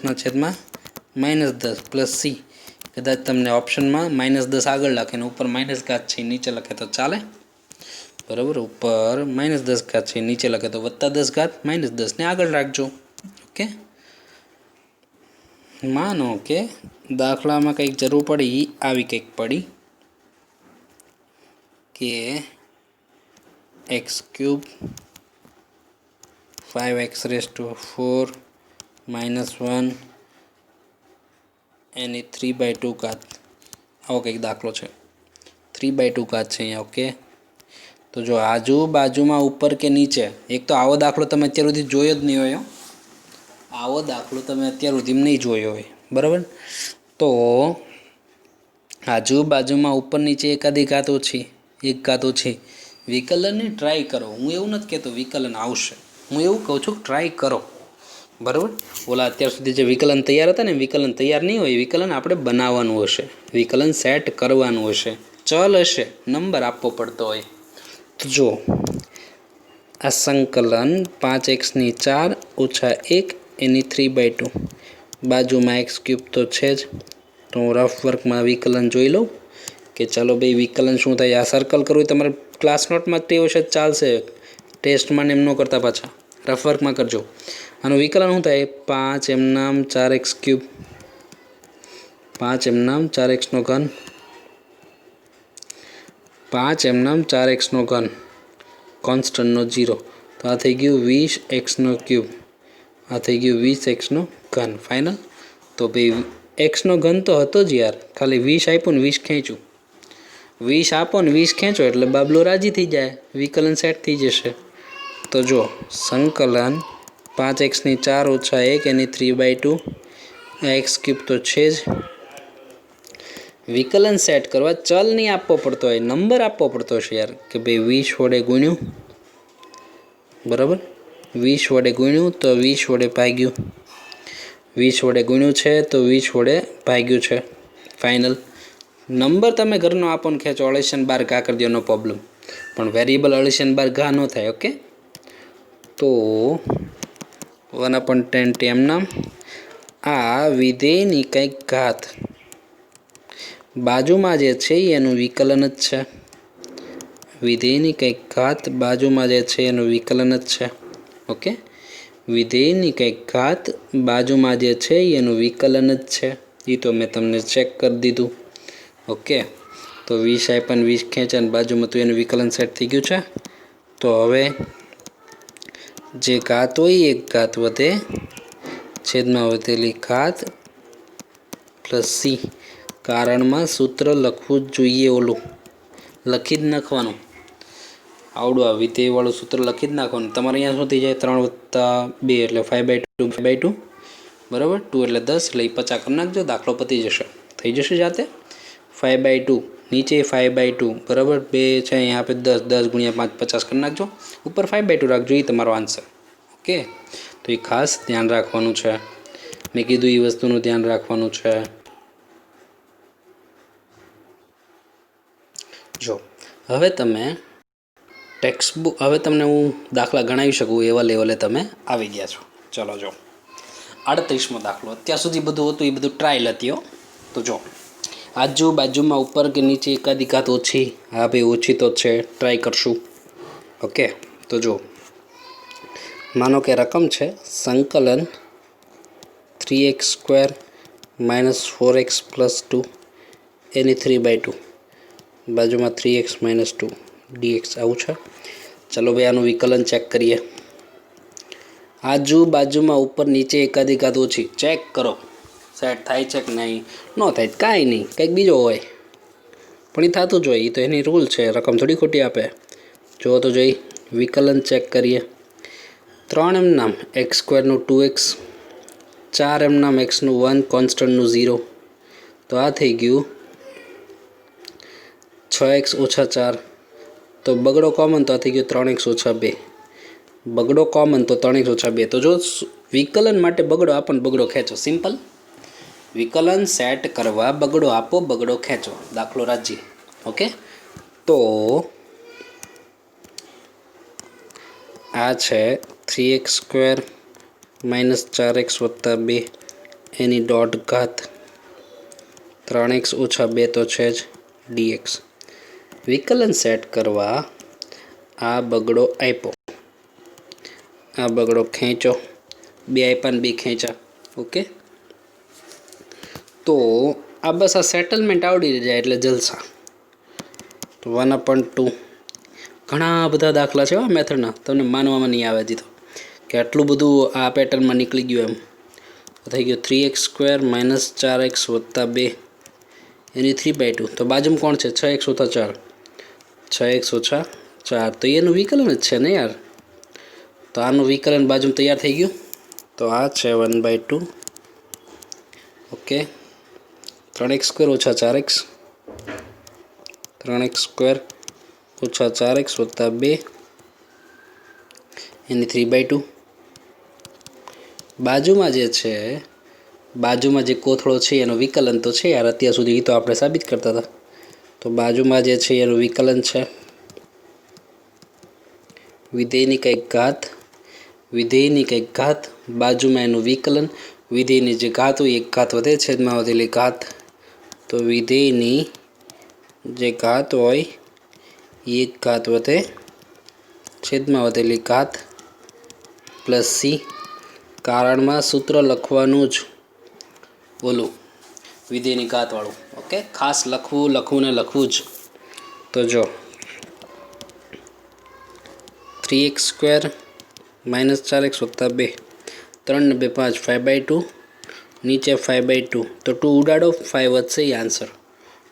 A: -10 પ્લસ સી. કદાચ તમને ઓપ્શનમાં -10 આગળ લખે ને ઉપર માઇનસ ઘાત છે નીચે લખે તો ચાલે, બરાબર. ઉપર -10 ઘાત છે નીચે લખે તો +10 ઘાત -10 ને આગળ રાખજો. ઓકે, માનો કે દાખલામાં કંઈક જરૂર પડી, આવી કંઈક પડી કે x³ 5x⁴ -1 એની 3/2 ઘાત. આવો કંઈક દાખલો છે. 3/2 ઘાત છે અહીંયા. ઓકે, તો જો આજુબાજુમાં ઉપર કે નીચે, એક તો આવો દાખલો તમે અત્યાર સુધી જોયો જ નહીં હોય. આવો દાખલો તમે અત્યાર સુધી નહીં જોયો હોય, બરાબર. તો આજુબાજુમાં ઉપર નીચે એકાદી ઘાત ઓછી, એક ઘાત ઓછી. વિકલનની ટ્રાય કરો. હું એવું નથી કહેતો વિકલન આવશે, હું એવું કહું છું ટ્રાય કરો, બરાબર. ઓલા અત્યાર સુધી જે વિકલન તૈયાર હતા ને, વિકલન તૈયાર નહીં હોય. વિકલન આપણે બનાવવાનું હશે, વિકલન સેટ કરવાનું હશે, ચલ હશે, નંબર આપવો પડતો હોય. તો જો આ સંકલન 5x⁴ - 1 એની 3/2, બાજુમાં x³ તો છે જ. તો હું રફ વર્કમાં વિકલન જોઈ લઉં કે ચાલો ભાઈ વિકલન શું થાય. આ સર્કલ કરવું તમારે ક્લાસ નોટમાં તે વખત ચાલશે, ટેસ્ટમાં ને એમ ન કરતા, પાછા રફ વર્કમાં કરજો. આનું વિકલન શું થાય? 5m⁴x³, 5m⁴x3, 5m⁴x3 કોન્સ્ટન્ટનો 0. તો આ થઈ ગયું 20x3, આ થઈ ગયું 20x3 ફાઇનલ. તો ભાઈ एक्सનો ઘન તો હતો જ યાર, ખાલી 20 આપ્યું ને 20 ખેંચું. 20 આપો ને 20 ખેંચો એટલે બાબલો રાજી થઈ જાય, વિકલન સેટ થઈ જશે. તો જો સંકલન 5x ની 4 ઓછા 1 એની 3/2 x³ તો છે જ. વિકલન સેટ કરવા ચલ નહીં આપવો પડતો હોય, નંબર આપવો પડતો હશે યાર, કે ભાઈ 20 વડે ગુણ્યું, બરાબર, 20 વડે ગુણ્યું તો 20 વડે ભાગ્યું, 20 વડે ગુણ્યું છે તો 20 વડે ભાગ્યું છે. ફાઇનલ નંબર તમે ઘરનો આપો ને ખેંચો, અળસિયન બાર ઘા કરી દો, નો પ્રોબ્લેમ. પણ વેરિયેબલ અળસિયન બાર ઘા ન થાય. ઓકે, તો 1/10 એમ નામ. આ વિધેયની કંઈક ઘાત બાજુમાં જે છે એનું વિકલન જ છે. વિધેયની કંઈક ઘાત બાજુમાં જે છે એનું વિકલન જ છે. ઓકે, વિધેયની કંઈક ઘાત બાજુમાં જે છે એનું વિકલન જ છે. એ તો મેં તમને ચેક કરી દીધું. ઓકે, તો 20 આપ્યા 20 ખેંચ્યા અને બાજુમાં તો એનું વિકલન સેટ થઈ ગયું છે. તો હવે જે ઘાત હોય એક ઘાત વધે, છેદમાં વધેલી ઘાત પ્લસ સી. કારણમાં સૂત્ર લખવું જ જોઈએ, ઓલું લખી જ નાખવાનું. આવડું આ વિધેયવાળું સૂત્ર લખી જ નાખવાનું. તમારે અહીંયા શું થઈ જાય, 3 + 2 એટલે 5/2 5/2, બરાબર. 2 એટલે 10 એટલે 50 કરી નાખજો, દાખલો પતી જશે, થઈ જશે જાતે. 5/2 નીચે 5/2, બરાબર. 2 છે અહીંયા આપણે 10, 10 × 5 50 કરી નાખજો, ઉપર 5/2 રાખજો, એ તમારો આન્સર. ઓકે, તો એ ખાસ ધ્યાન રાખવાનું છે. મેં કીધું એ વસ્તુનું ધ્યાન રાખવાનું છે. જો હવે તમે ટેક્સ્ટબુક, હવે તમને હું દાખલા ગણાવી શકું એવા લેવલે તમે આવી ગયા છો. ચલો જો 38મો દાખલો. અત્યાર સુધી બધું હતું એ બધું ટ્રાયલ હતી હો. તો જો આજુબાજુમાં ઉપર કે નીચે એકાદી ઘાત ઓછી, હા ભાઈ ઓછી તો છે, ટ્રાય કરશું. ઓકે, તો જો માનો કે રકમ છે સંકલન 3x² - 4x + 2 એની 3/2, બાજુમાં 3x - 2 dx આવું છે. ચલો ભાઈ આનું વિકલન ચેક કરીએ. આજુબાજુમાં ઉપર નીચે એકાદી ઘાત ઓછી, ચેક કરો સેટ થાય છે કે નહીં. ન થાય કાંઈ નહીં, કંઈક બીજો હોય, પણ એ થતું જ હોય. એ તો એની રૂલ છે, રકમ થોડી ખોટી આપે. જો તો જોઈ વિકલન ચેક કરીએ. 3 એમ નામ x² નું 2x, 4 એમ નામ x નું 1, કોન્સ્ટન્ટનું 0. તો આ થઈ ગયું 6x - 4. તો બગડો કોમન, તો આ થઈ ગયું 3x - 2. બગડો કોમન તો 3x - 2. તો જો વિકલન માટે બગડો આપો ને બગડો ખેંચો, સિમ્પલ. વિકલન સેટ કરવા બગડો આપો, બગડો ખેંચો, દાખલો રાજી. ઓકે, તો આ છે 3x² - 4x + 2 એની ડોટ ઘાત, 3x - 2 તો છે જ dx. વિકલન સેટ કરવા આ બગડો આપ્યો, આ બગડો ખેંચો, 2 આપ્યા ને 2 ખેંચા. ઓકે, તો આ બસ આ સેટલમેન્ટ આવડી જાય એટલે જલસા. તો 1/2. ઘણા બધા દાખલા છે આ મેથડના, તમને માનવામાં નહીં આવે દીધો કે આટલું બધું આ પેટર્નમાં નીકળી ગયું. એમ થઈ ગયું 3x² - 4x + 2 એની 3/2. તો બાજુમાં કોણ છે, 6x - 4, 6x - 4. તો એનું વિકલન જ છે ને યાર. તો આનું વિકલન બાજુમાં તૈયાર થઈ ગયું. તો આ છે 1/2. Okay, 3x² - 4x, 3x² - 4x + 2 એની 3/2. બાજુમાં જે છે, બાજુમાં જે કોથળો છે એનો વિકલન તો છે યાર, અત્યાર સુધી એ તો આપણે સાબિત કરતા હતા. તો બાજુમાં જે છે એનું વિકલન છે. વિધેયની કંઈક ઘાત, વિધેયની કંઈક ઘાત બાજુમાં એનું વિકલન. વિધેયની જે ઘાત હોય એક ઘાત વધે, છેદમાં વધેલી ઘાત. તો વિધેયની જે ઘાત હોય એક ઘાત વધે, છેદમાં વધેલી ઘાત પ્લસ સી. કારણમાં સૂત્ર લખવાનું જ ઓલું વિધેયની ઘાતવાળું. ઓકે, ખાસ લખવું ને લખવું જ. તો જો 3x² - 4x + 2, 3 ને 2 5, 5/2 નીચે 5/2 તો 2 ઉડાડો 5 વધશે એ આન્સર.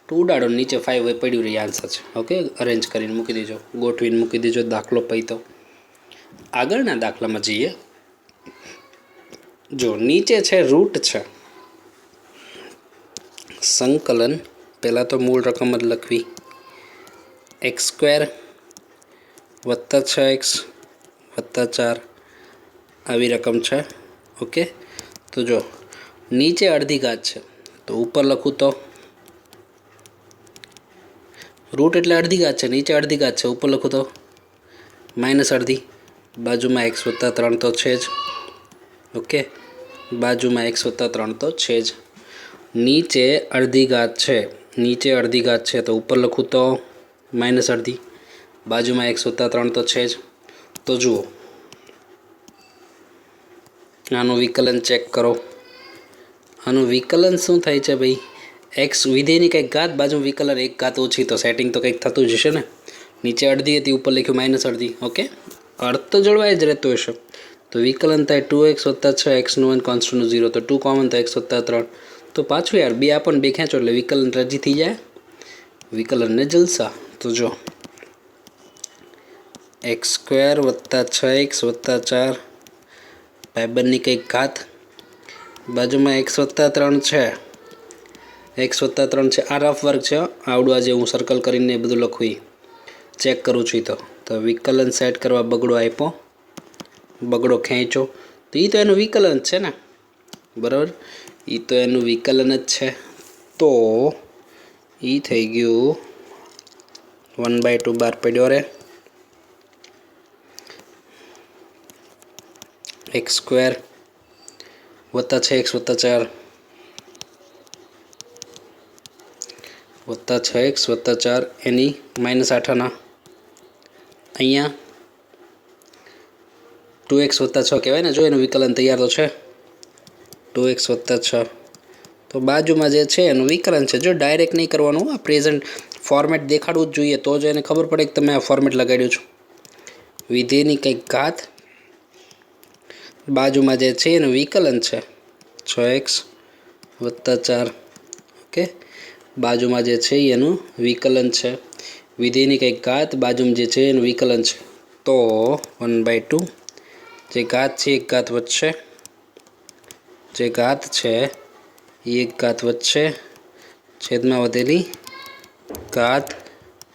A: 2 ઉડાડો નીચે 5 પડ્યું રહી આન્સર છે. ઓકે, અરેન્જ કરીને મૂકી દેજો, ગોઠવીને મૂકી દેજો દાખલો પૈતો. આગળના દાખલામાં જઈએ. જો નીચે છે રૂટ છે, સંકલન પહેલાં તો મૂળ રકમ જ લખવી, x² વત્તા 6x વત્તા 4 આવી રકમ છે. ઓકે, તો જો નીચે અડધી ઘાત છે તો ઉપર લખું તો રૂટ એટલે અડધી ઘાત છે, નીચે અડધી ઘાત છે, ઉપર લખું તો માઇનસ અડધી, બાજુમાં x વત્તા 3 તો છે જ. ઓકે, બાજુમાં x વત્તા 3 તો છે જ. નીચે અડધી ઘાત છે, નીચે અડધી ઘાત છે તો ઉપર લખું તો માઇનસ અડધી, બાજુમાં x વત્તા 3 તો છે જ. તો જુઓ આનું વિકલન ચેક કરો. આનું વિકલન શું થાય છે ભાઈ? એક્સ વિધેયની કંઈક ઘાત, બાજુ વિકલન એક ઘાત ઓછી, તો સેટિંગ તો કંઈક થતું જ હશે ને. નીચે અડધી હતી, ઉપર લખ્યું માઇનસ અડધી. ઓકે, અર્થ તો જળવાય જ રહેતો હશે. તો વિકલન થાય 2x વત્તા 6 xનું 1 કોન્સ્ટન્ટનું 0, તો 2 કોમન થાય x વત્તા 3. તો પાછું યાર બે આપણને બે ખેંચો એટલે વિકલન રજી થઈ જાય, વિકલનને જલસા. તો જો x² વત્તા 6x વત્તા 4 ભાઈબંધની કંઈક ઘાત, બાજુમાં x વત્તા 3 છે, x વત્તા 3 છે. આ રફ વર્ક છે, આવડું આજે હું સર્કલ કરીને એ બધું લખું ચેક કરું છું. તો વિકલન સેટ કરવા બગડો આપ્યો, બગડો ખેંચો, તો એ તો એનું વિકલન જ છે ને, બરાબર, એ તો એનું વિકલન જ છે. તો એ થઈ ગયું 1/2 બાર પડ્યો રે, x² વત્તા 6x વત્તા 4 વત્તા 6x વત્તા 4 એની -8 આના, અહીંયા 2x વત્તા 6 કહેવાય ને, જો એનું વિકલન તૈયાર તો છે 2x વત્તા 6. તો બાજુમાં જે છે એનું વિકલન છે. જો ડાયરેક્ટ નહીં કરવાનું, આ પ્રેઝન્ટ ફોર્મેટ દેખાડવું જ જોઈએ, તો જ એને ખબર પડે કે તમે આ ફોર્મેટ લગાડ્યું છું. વિધેયની કંઈક ઘાત, બાજુમાં જે છે એનું વિકલન છે 6x વત્તા 4. ઓકે, બાજુમાં જે છે એનું વિકલન છે. વિધેયની કંઈક ઘાત, બાજુમાં જે છે એનું વિકલન છે. તો 1/2 જે ઘાત છે એક ઘાત વધશે, જે ઘાત છે એ એક ઘાત વધશે, છેદમાં વધેલી ઘાત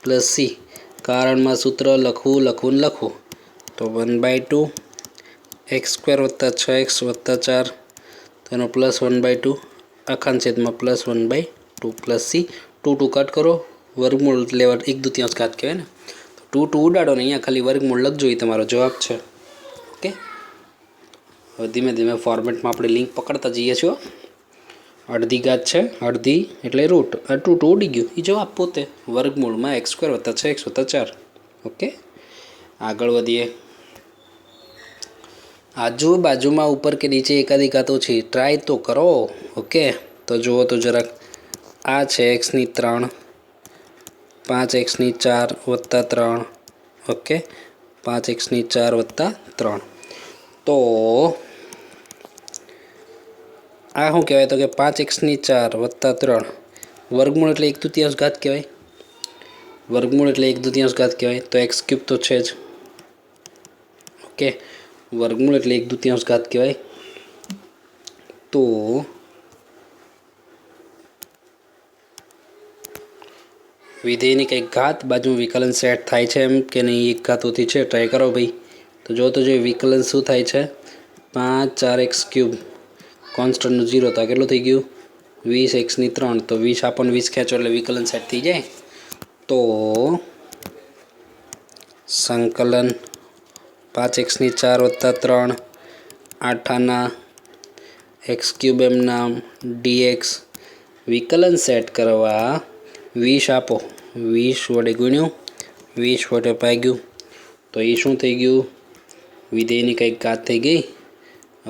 A: પ્લસ c. કારણમાં સૂત્ર લખવું. તો 1/2 x² વત્તા 6x વત્તા 4, તો એનો પ્લસ 1/2 આખાના છેદમાં પ્લસ 1/2 પ્લસ c. 2 કટ કરો, વર્ગમૂળ લેવા 1/2 ઘાત કહેવાય ને, તો 2 ઉડાડો ને અહીંયા ખાલી વર્ગમૂળ લખજો, એ તમારો જવાબ છે. ઓકે, હવે ધીમે ધીમે ફોર્મેટમાં આપણે લિંક પકડતા જઈએ છીએ. અડધી ઘાત છે, અડધી એટલે રૂટ, આ 2 ઉડી ગયું, એ જવાબ પોતે વર્ગમૂળમાં x² વત્તા 6x વત્તા 4. ઓકે, આગળ વધીએ. બાજુમાં ઉપર કે નીચે એકાદી ઘાત ઓછી, ટ્રાય તો કરો. ઓકે, તો જુઓ તો જરાક, આ છે x3 5x4 વત્તા 3. ઓકે, 5x4 વત્તા 3. તો આ શું કહેવાય? તો કે 5x4 વત્તા 3 વર્ગમૂળ એટલે 1/2 ઘાત કહેવાય, વર્ગમૂળ એટલે 1/2 ઘાત કહેવાય. તો x³ તો છે જ. ઓકે, વર્ગમૂળ એટલે 1/2 ઘાત કહેવાય. તો વિધેયની કંઈક ઘાત, બાજુ વિકલન સેટ થાય છે એમ કે નહીં, એક ઘાત ઓછી છે, ટ્રાય કરો ભાઈ. તો જો વિકલન શું થાય છે, 5 4x³ કોન્સ્ટન્ટનું 0, તો કેટલું થઈ ગયું 20x3, તો 20 આપણને 20 ખેંચો એટલે વિકલન સેટ થઈ જાય. તો સંકલન 5x4 વત્તા 3 8 આના x³ એમના dx, વિકલન સેટ કરવા 20 આપો, 20 વડે ગુણ્યું, 20 વડે ભાગ્યું, તો એ શું થઈ ગયું? વિધેયની કંઈક ઘાત થઈ ગઈ.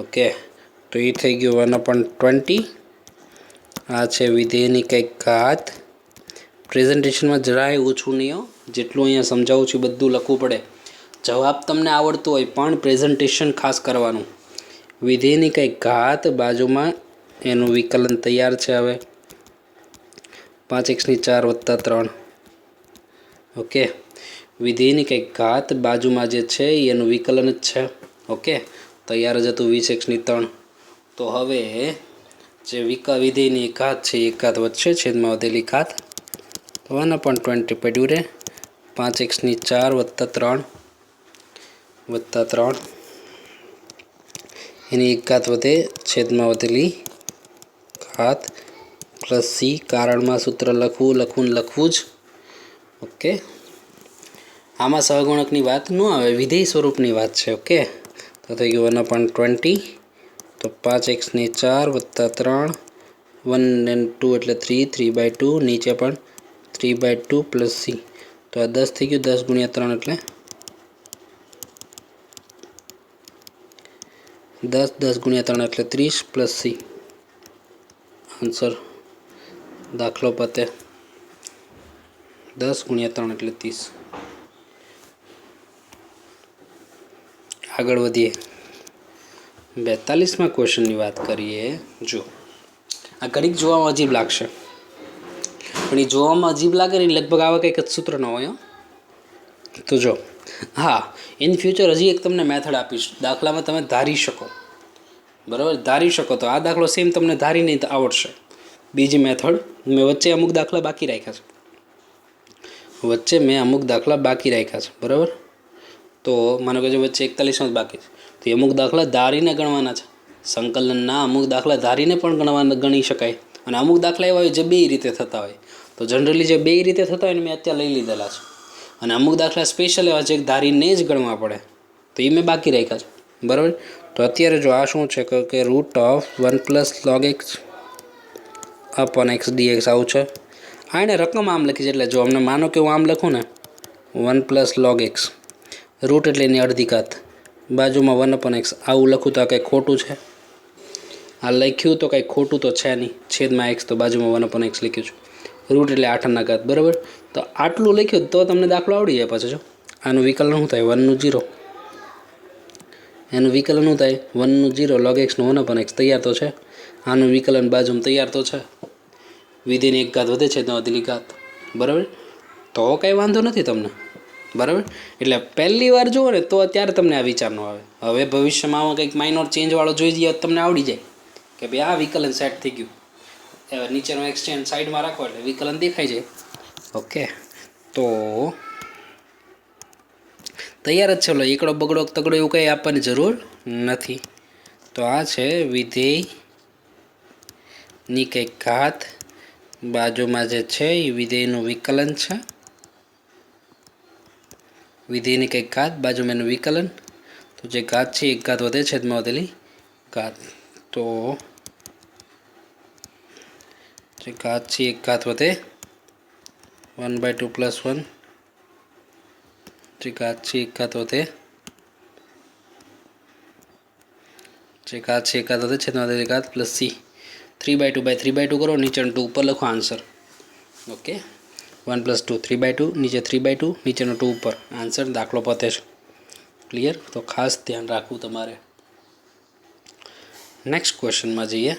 A: ઓકે, તો એ થઈ ગયું 1/20. આ છે વિધેયની કંઈક ઘાત. પ્રેઝન્ટેશનમાં જરાય ઓછું નહીં હો, જેટલું અહીંયા સમજાવું છું બધું લખવું પડે. જવાબ તમને આવડતું હોય પણ પ્રેઝન્ટેશન ખાસ કરવાનું. વિધેયની કંઈક ઘાત, બાજુમાં એનું વિકલન તૈયાર છે હવે 5x⁴ વત્તા 3 ઓકે વિધેયની કંઈક ઘાત બાજુમાં જે છે એનું વિકલન જ છે ઓકે તૈયાર જ હતું 20x⁴ તો હવે જે વિધેયની ઘાત છે એ ઘાત વધશે છેદમાં વધેલી ઘાત 1/20 પડ્યું રહે 5x⁴ વત્તા 3 એની એક ઘાત વધે છેદમાં વધેલી ઘાત પ્લસ સી કારણમાં સૂત્ર લખવું જ ઓકે આમાં સહગુણકની વાત ન આવે વિધેય સ્વરૂપની વાત છે ઓકે તો થઈ ગયું 1/20 તો 5x⁴ વત્તા 3 1 and 2 એટલે 3/2 નીચે પણ 3/2 પ્લસ સી તો આ 10 થઈ ગયું 10 × 3 એટલે 10 × 3 એટલે 30 પ્લસ સી આન્સર દાખલો પતે 10 × 3 એટલે 30 આગળ વધીએ 42માં ક્વેશ્ચનની વાત કરીએ જો આ ઘડીક જોવામાં અજીબ લાગશે પણ એ જોવામાં અજીબ લાગે ને લગભગ આવા કંઈક જ સૂત્ર ન હોય તો જો હા ઇન ફ્યુચર હજી એક તમને મેથડ આપીશ દાખલામાં તમે ધારી શકો બરાબર ધારી શકો તો આ દાખલો સેમ તમને ધારી નહીં તો આવડશે બીજી મેથડ મેં વચ્ચે અમુક દાખલા બાકી રાખ્યા છે બરાબર તો માનો કે જો વચ્ચે 41 જ બાકી છે તો અમુક દાખલા ધારીને ગણવાના છે સંકલનના અમુક દાખલા ધારીને પણ ગણી શકાય અને અમુક દાખલા એવા હોય જે બે રીતે થતા હોય તો જનરલી જે બે રીતે થતા હોય ને મેં અત્યારે લઈ લીધેલા છે અને અમુક દાખલા સ્પેશિયલ એવા છે ધારીને જ ગણવા પડે તો એ મેં બાકી રાખ્યા છે બરાબર તો અત્યારે જો આ શું છે કે √1 + log x / x dx આવું છે આ એને રકમ આમ લખી છે એટલે જો અમને માનો કે હું આમ લખું ને 1 + log x રૂટ એટલે એની અડધી ઘાત બાજુમાં 1/x આવું લખું તો આ કંઈ ખોટું છે આ લખ્યું તો કંઈ ખોટું તો છે નહીં છેદમાં x તો બાજુમાં 1/x લખ્યું છે રૂટ એટલે 8 ઘાત બરાબર તો આટલું લખ્યું તો તમને દાખલો આવડી જાય પાછો જો આનું વિકલન શું થાય 1 નું 0 એનું વિકલન શું થાય 1 નું 0 log x નું 1/x તૈયાર તો છે આનું વિકલન બાજુમાં તૈયાર તો છે વિધેયની એક ઘાત વધે છે તો વધેલી ઘાત બરાબર તો કંઈ વાંધો નથી તમને બરાબર એટલે પહેલી વાર જુઓ ને તો અત્યારે તમને આ વિચાર ન આવે હવે ભવિષ્યમાં આમાં કંઈક માઇનોર ચેન્જવાળો જોઈ જઈએ તમને આવડી જાય કે ભાઈ આ વિકલન સેટ થઈ ગયું નીચેનો એક્સચેન્જ સાઈડમાં રાખો એટલે વિકલન દેખાઈ જાય ઓકે તો તૈયાર જ છે લો એકડો બગડો તગડો એવું કંઈ આપવાની જરૂર નથી તો આ છે વિધેયની કંઈક ઘાત બાજુમાં જે છે એ વિધેયનું વિકલન છે વિધેયની કંઈક ઘાત બાજુમાં એનું વિકલન તો જે ઘાત છે એક ઘાત વધે છેદમાં વધેલી ઘાત તો જે ઘાત છે એક ઘાત વધે 1/2 + 1 જે ઘાત છે એક ઘાત વધે છેદમાં વધેલી ઘાત પ્લસ સી 3/2 કરો નીચેનું 2 ઉપર લખો આન્સર ઓકે 1 + 2 3/2 નીચે 3/2 નીચેનો 2 ઉપર આન્સર દાખલો પતે છે ક્લિયર તો ખાસ ધ્યાન રાખવું તમારે નેક્સ્ટ ક્વેશ્ચનમાં જઈએ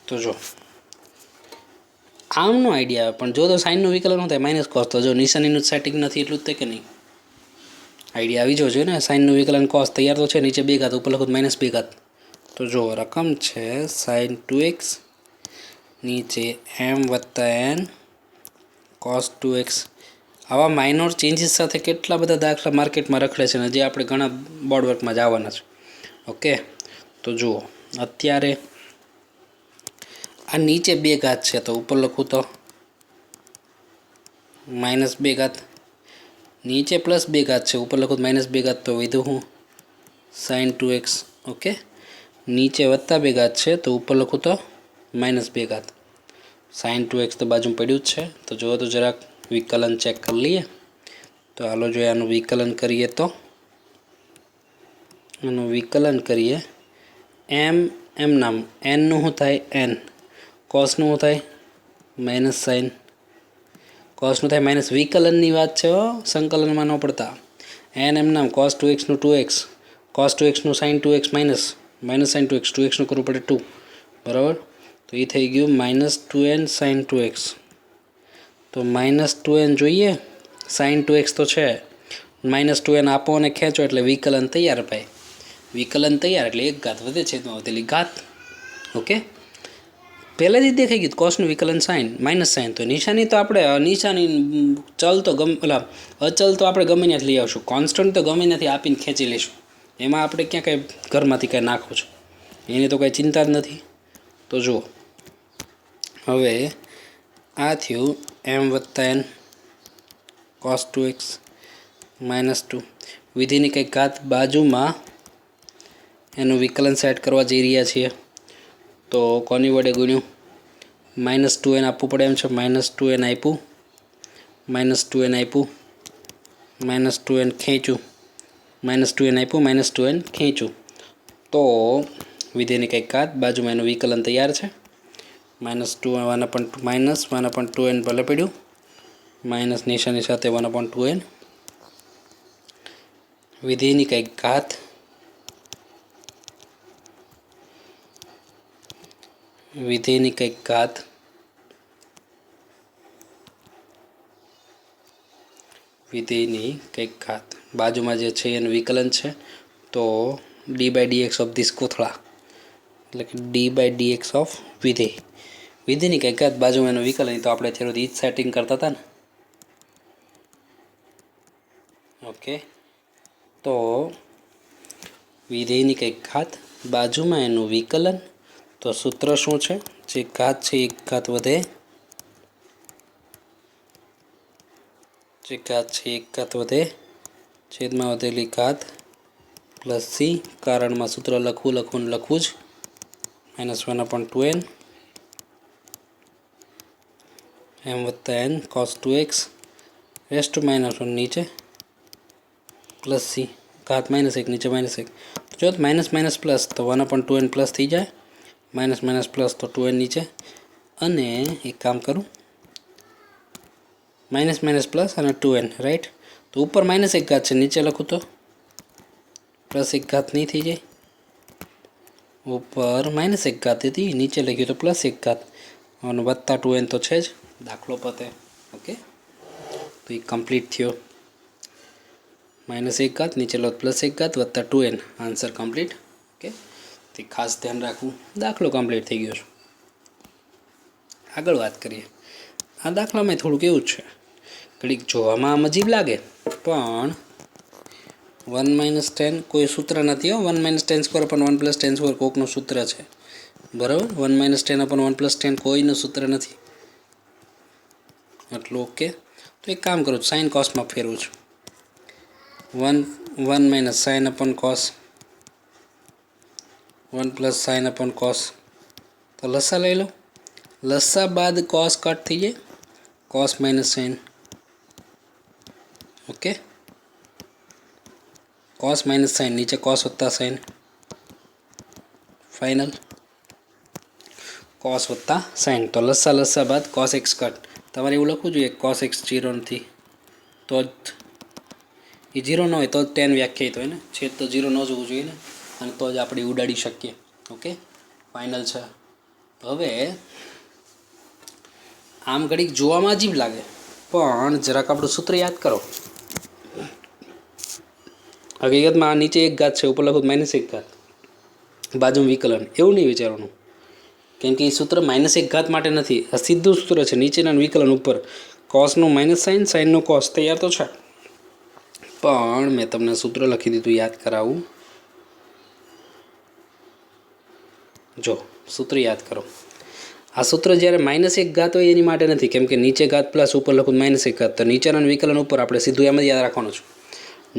A: તો જો આમનો આઈડિયા આવે પણ જો તો સાઇનનું વિકલન શું થાય માઇનસ કોસ તો જો નિશાનીનું સેટિંગ નથી એટલું જ થાય કે નહીં આઈડિયા આવી જોઈએ ને સાઇનનું વિકલન કોસ તૈયાર તો છે નીચે 2 ઘાત ઉપર લખું -2 ઘાત તો જો રકમ છે sin 2x નીચે m + n cos 2x આવા માઇનોર ચેન્જીસ સાથે કેટલા બધા દાખલા માર્કેટમાં રખડે છે ને જે આપણે ઘણા બોર્ડ વર્કમાં જ આવવાના છે ઓકે તો જુઓ અત્યારે આ નીચે 2 ઘાત છે તો ઉપર લખું તો -2 ઘાત નીચે +2 ઘાત છે ઉપર લખું -2 ઘાત તો વધ્યું હું sin 2x ઓકે નીચે +2 ઘાત છે તો ઉપર લખું તો -2 ઘાત sin 2x તો બાજુમાં પડ્યું જ છે તો જુઓ તો જરાક વિકલન ચેક કરી લઈએ તો હાલો જો આનું વિકલન કરીએ તો આનું વિકલન કરીએ એમ નામ n નું શું થાય n કોસનું શું થાય માઇનસ સાઇન કોસનું થાય માઇનસ વિકલનની વાત છે સંકલનમાં ન પડતા n એમ નામ cos 2x નું 2x cos 2x નું sin 2x minus minus sign 2x 2x નું કરવું પડે 2 બરાબર. તો એ થઈ ગયું -2n sin 2x. તો -2n જોઈએ, sin 2x તો છે, -2n આપો અને ખેંચો એટલે વિકલન તૈયાર ભાઈ. વિકલન તૈયાર એટલે એક ઘાત વધે છેદમાં વધેલી ઘાત. ઓકે, પહેલાંથી જ દેખાઈ ગયું કોસનું વિકલન સાઇન માઇનસ સાઇન. તો નિશાની તો આપણે નિશાની ચલ તો અચલ તો આપણે ગમે ત્યાંથી લઈ આવશું, કોન્સ્ટન્ટ તો ગમે ત્યાંથી આપીને ખેંચી લઈશું. એમાં આપણે ક્યાં કંઈ ઘરમાંથી કાંઈ નાખવું છે એની તો કાંઈ ચિંતા જ નથી. તો જુઓ હવે આ થયું m+n cos 2x -2. વિધિની કંઈક ઘાત બાજુમાં એનું વિકલન સેટ કરવા જઈ રહ્યા છીએ. તો કોની વડે ગુણ્યું? -2n આપવું પડે એમ છે. -2n આપ્યું, -2n આપ્યું, -2n ખેંચ્યું, -2n આપ્યું, -2n ખેંચ્યું. તો વિધેયની કંઈક ઘાત બાજુમાં એનું વિકલન તૈયાર છે. -1/2n ભલે પડ્યું, માઇનસ નિશાની સાથે 1/2n. વિધેયની કંઈક ઘાત વિધેયની કંઈક ઘાત વિધેયની કંઈક ઘાત બાજુમાં જે છે એનું વિકલન છે. તો d/dx ઓફ ધીસ કોથળા એટલે કે d/dx ઓફ વિધેય. વિધેયની કંઈક ઘાત બાજુમાં એનું વિકલન. તો આપણે અત્યારે એ જ સેટિંગ કરતા હતા ને. ઓકે, તો વિધેયની કંઈક ઘાત બાજુમાં એનું વિકલન. તો સૂત્ર શું છે? જે ઘાત છે એક ઘાત વધે, જે ઘાત છે એક ઘાત વધે છેદમાં વધેલી ઘાત પ્લસ સી. કારણમાં સૂત્ર લખવું જ -1/2n m+n cos 2x -1 નીચે પ્લસ સી. ઘાત -1 નીચે -1. જો માઇનસ માઇનસ પ્લસ તો 1/2n પ્લસ થઈ જાય, માઇનસ માઇનસ પ્લસ તો 2n નીચે. અને એક કામ કરું, માઇનસ માઇનસ પ્લસ અને 2n રાઈટ. તો ઉપર -1 ઘાત છે, નીચે લખું તો +1 ઘાત નહીં થઈ જાય? ઉપર -1 ઘાત હતી, નીચે લખ્યું તો +1 ઘાત અને વત્તા 2n તો છે જ. દાખલો પતે. ઓકે, તો એ કમ્પ્લીટ થયો. -1 ઘાત નીચે લો +1 ઘાત વત્તા 2n, આન્સર કમ્પ્લીટ. ઓકે, તે ખાસ ધ્યાન રાખવું. દાખલો કમ્પ્લીટ થઈ ગયો છે. આગળ વાત કરીએ. આ દાખલામાં થોડુંક એવું જ છે, ઘડીક જોવામાં આમ અજીબ લાગે, પણ 1 - 10 કોઈ સૂત્ર નથી હો. 1 - 10² પણ 1 + 10² કોકનું સૂત્ર છે, બરાબર. 1 - 10 પણ 1 + 10 કોઈનું સૂત્ર નથી. એટલું ઓકે. તો એક કામ કરું, સાઇન કોસમાં ફેરવું છું. 1 - sin cos, 1 + sin cos. તો લસા લઈ લો. લસા બાદ કોસ કટ થઈ જાય, cos - sin. Okay, cos - sin નીચે કોસ વત્તા sin, ફાઇનલ કોસ વત્તા sin. તો લસા બાદ cos x કટ. તમારે એવું લખવું જોઈએ cos x 0 નથી, તો જ એ 0 ન હોય તો જ tan વ્યાખ્યાયિત હોય ને. છેદ તો 0 ન જ હોવું જોઈએ ને, અને તો જ આપણે ઉડાડી શકીએ. ઓકે, ફાઇનલ છે. હવે આમ ઘડીક જોવામાં અજીબ લાગે, પણ જરાક આપણું સૂત્ર યાદ કરો. હકીકતમાં આ નીચે 1 ઘાત છે, ઉપર લખું -1 ઘાત, બાજુમાં વિકલન. એવું નહીં વિચારવાનું, કેમ કે એ સૂત્ર -1 ઘાત માટે નથી. આ સીધું સૂત્ર છે, નીચેના વિકલન ઉપર કોસનું -sin, સાઇનનું કોસ. તૈયાર તો છે, પણ મેં તમને સૂત્ર લખી દીધું, યાદ કરાવું. જો સૂત્ર યાદ કરો. આ સૂત્ર જ્યારે -1 ઘાત હોય એની માટે નથી, કેમ કે નીચે ઘાત પ્લસ ઉપર લખું -1 ઘાત. તો નીચેનાનું વિકલન ઉપર આપણે સીધું એમ જ યાદ રાખવાનું છે.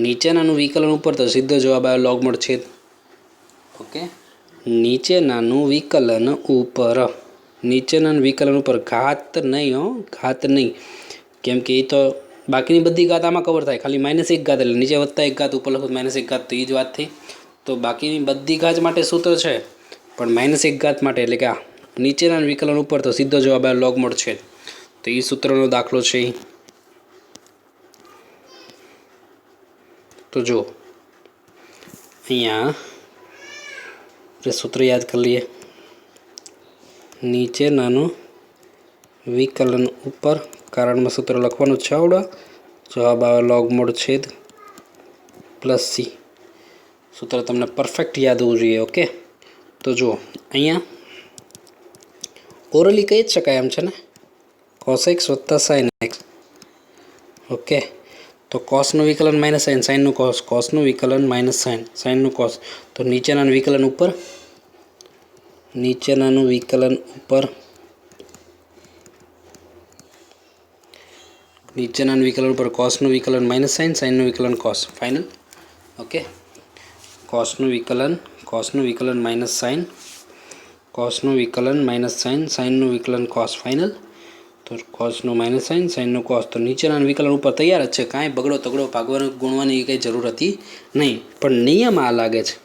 A: નીચેનાનું વિકલન ઉપર તો સીધો જવાબ આવે log mod છેદ. ઓકે, નીચેનાનું વિકલન ઉપર, નીચેનાનું વિકલન ઉપર ઘાત નહીં હો, ઘાત નહીં. કેમ કે એ તો બાકીની બધી ઘાત આમાં કવર થાય. ખાલી -1 ઘાત એટલે નીચે +1 ઘાત, ઉપર લખું -1 ઘાત. તો એ જ વાત થઈ. તો બાકીની બધી ઘાત માટે સૂત્ર છે, પણ -1 ઘાત માટે એટલે કે આ નીચેના વિકલન ઉપર તો સીધો જવાબ આવે log mod છેદ. તો એ સૂત્રનો દાખલો છે. તો જો અહીંયા આપણે સૂત્ર યાદ કરી લઈએ. નીચેનાનું વિકલન ઉપર, કારણમાં સૂત્ર લખવાનું છે આવડે. જવાબ આવે log mod છેદ પ્લસ સી. સૂત્ર તમને પરફેક્ટ યાદ હોવું જોઈએ. ઓકે, તો જુઓ અહીંયા ઓરલી કહી જ શકાય એમ છે ને, cos x વત્તા sin x. ઓકે, તો કોસનું વિકલન માઇનસ સાઇન, સાઇનનું કોસ, કોસનું વિકલન માઇનસ સાઇન, સાઇનનું કોસ. તો નીચેનાનું વિકલન ઉપર, નીચેનાનું વિકલન ઉપર, નીચેનાનું વિકલન ઉપર કોસનું વિકલન માઇનસ સાઇન, સાઇનનું વિકલન કોસ. ફાઇનલ. ઓકે, કોસનું વિકલન માઇનસ સાઇન, કોસનું વિકલન માઇનસ સાઇન, સાઇનનું વિકલન કોસ. ફાઇનલ. તો કોસનું માઇનસ સાઇન, સાઇનનું કોસ. તો નીચેનાનું વિકલન ઉપર તૈયાર જ છે. કાંઈ બગડો તગડો ભાગવાનું ગુણવાની કંઈ જરૂર હતી નહીં. પણ નિયમ આ લાગે છે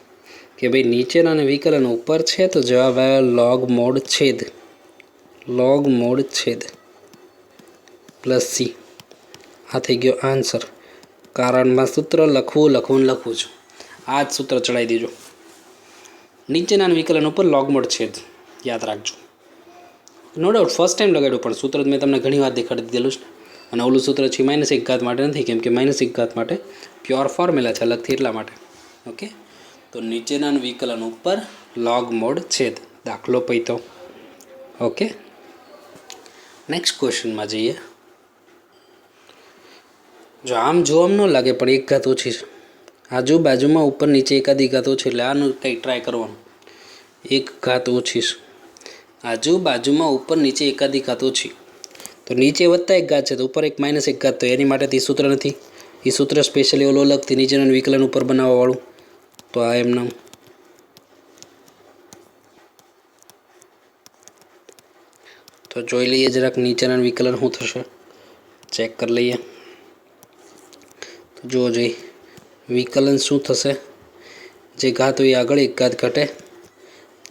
A: કે ભાઈ નીચેનાનું વિકલન ઉપર છે તો જવાબ આવ્યો log mod છેદ, log mod છેદ પ્લસ સી. આ થઈ ગયો આન્સર. કારણમાં સૂત્ર લખવું છું. આ જ સૂત્ર ચડાવી દેજો. નીચેનાનું વિકલન ઉપર log mod છેદ યાદ રાખજો. નો ડાઉટ ફર્સ્ટ ટાઈમ લગાડ્યું, પણ સૂત્ર મેં તમને ઘણી વાર દેખાડી દીધેલું છે. અને ઓલું સૂત્ર છે -1 માટે નથી, કેમ કે -1 માટે પ્યોર ફોર્મ્યુલા છે અલગથી, એટલા માટે. ઓકે, તો નીચેનાનું વિકલન ઉપર log mod છેદ, દાખલો પૈતો. ઓકે, નેક્સ્ટ ક્વેશ્ચનમાં જઈએ. જો આમ ન લાગે પણ એક ઘાત ઓછી છે, આજુબાજુમાં ઉપર નીચે એકાદી ઘાત ઓછી, એટલે આનું કંઈક ટ્રાય કરવાનું. એક ઘાત ઓછી છે, આજુબાજુમાં ઉપર નીચે એકાદી ઘાત ઓછી, તો નીચે વત્તા એક ઘાત છે તો ઉપર એક -1 ઘાત, તો એની માટે એ સૂત્ર નથી. એ સૂત્ર સ્પેશિયલી ઓલું અલગથી નીચેનાનું વિકલન ઉપર બનાવવાવાળું. તો આ એમનામ. તો જોઈ લઈએ જરાક નીચેનાનું વિકલન શું થશે, ચેક કરી લઈએ. તો જુઓ જોઈ વિકલન શું થશે. જે ઘાત હોય આગળ એક ઘાત ઘટે,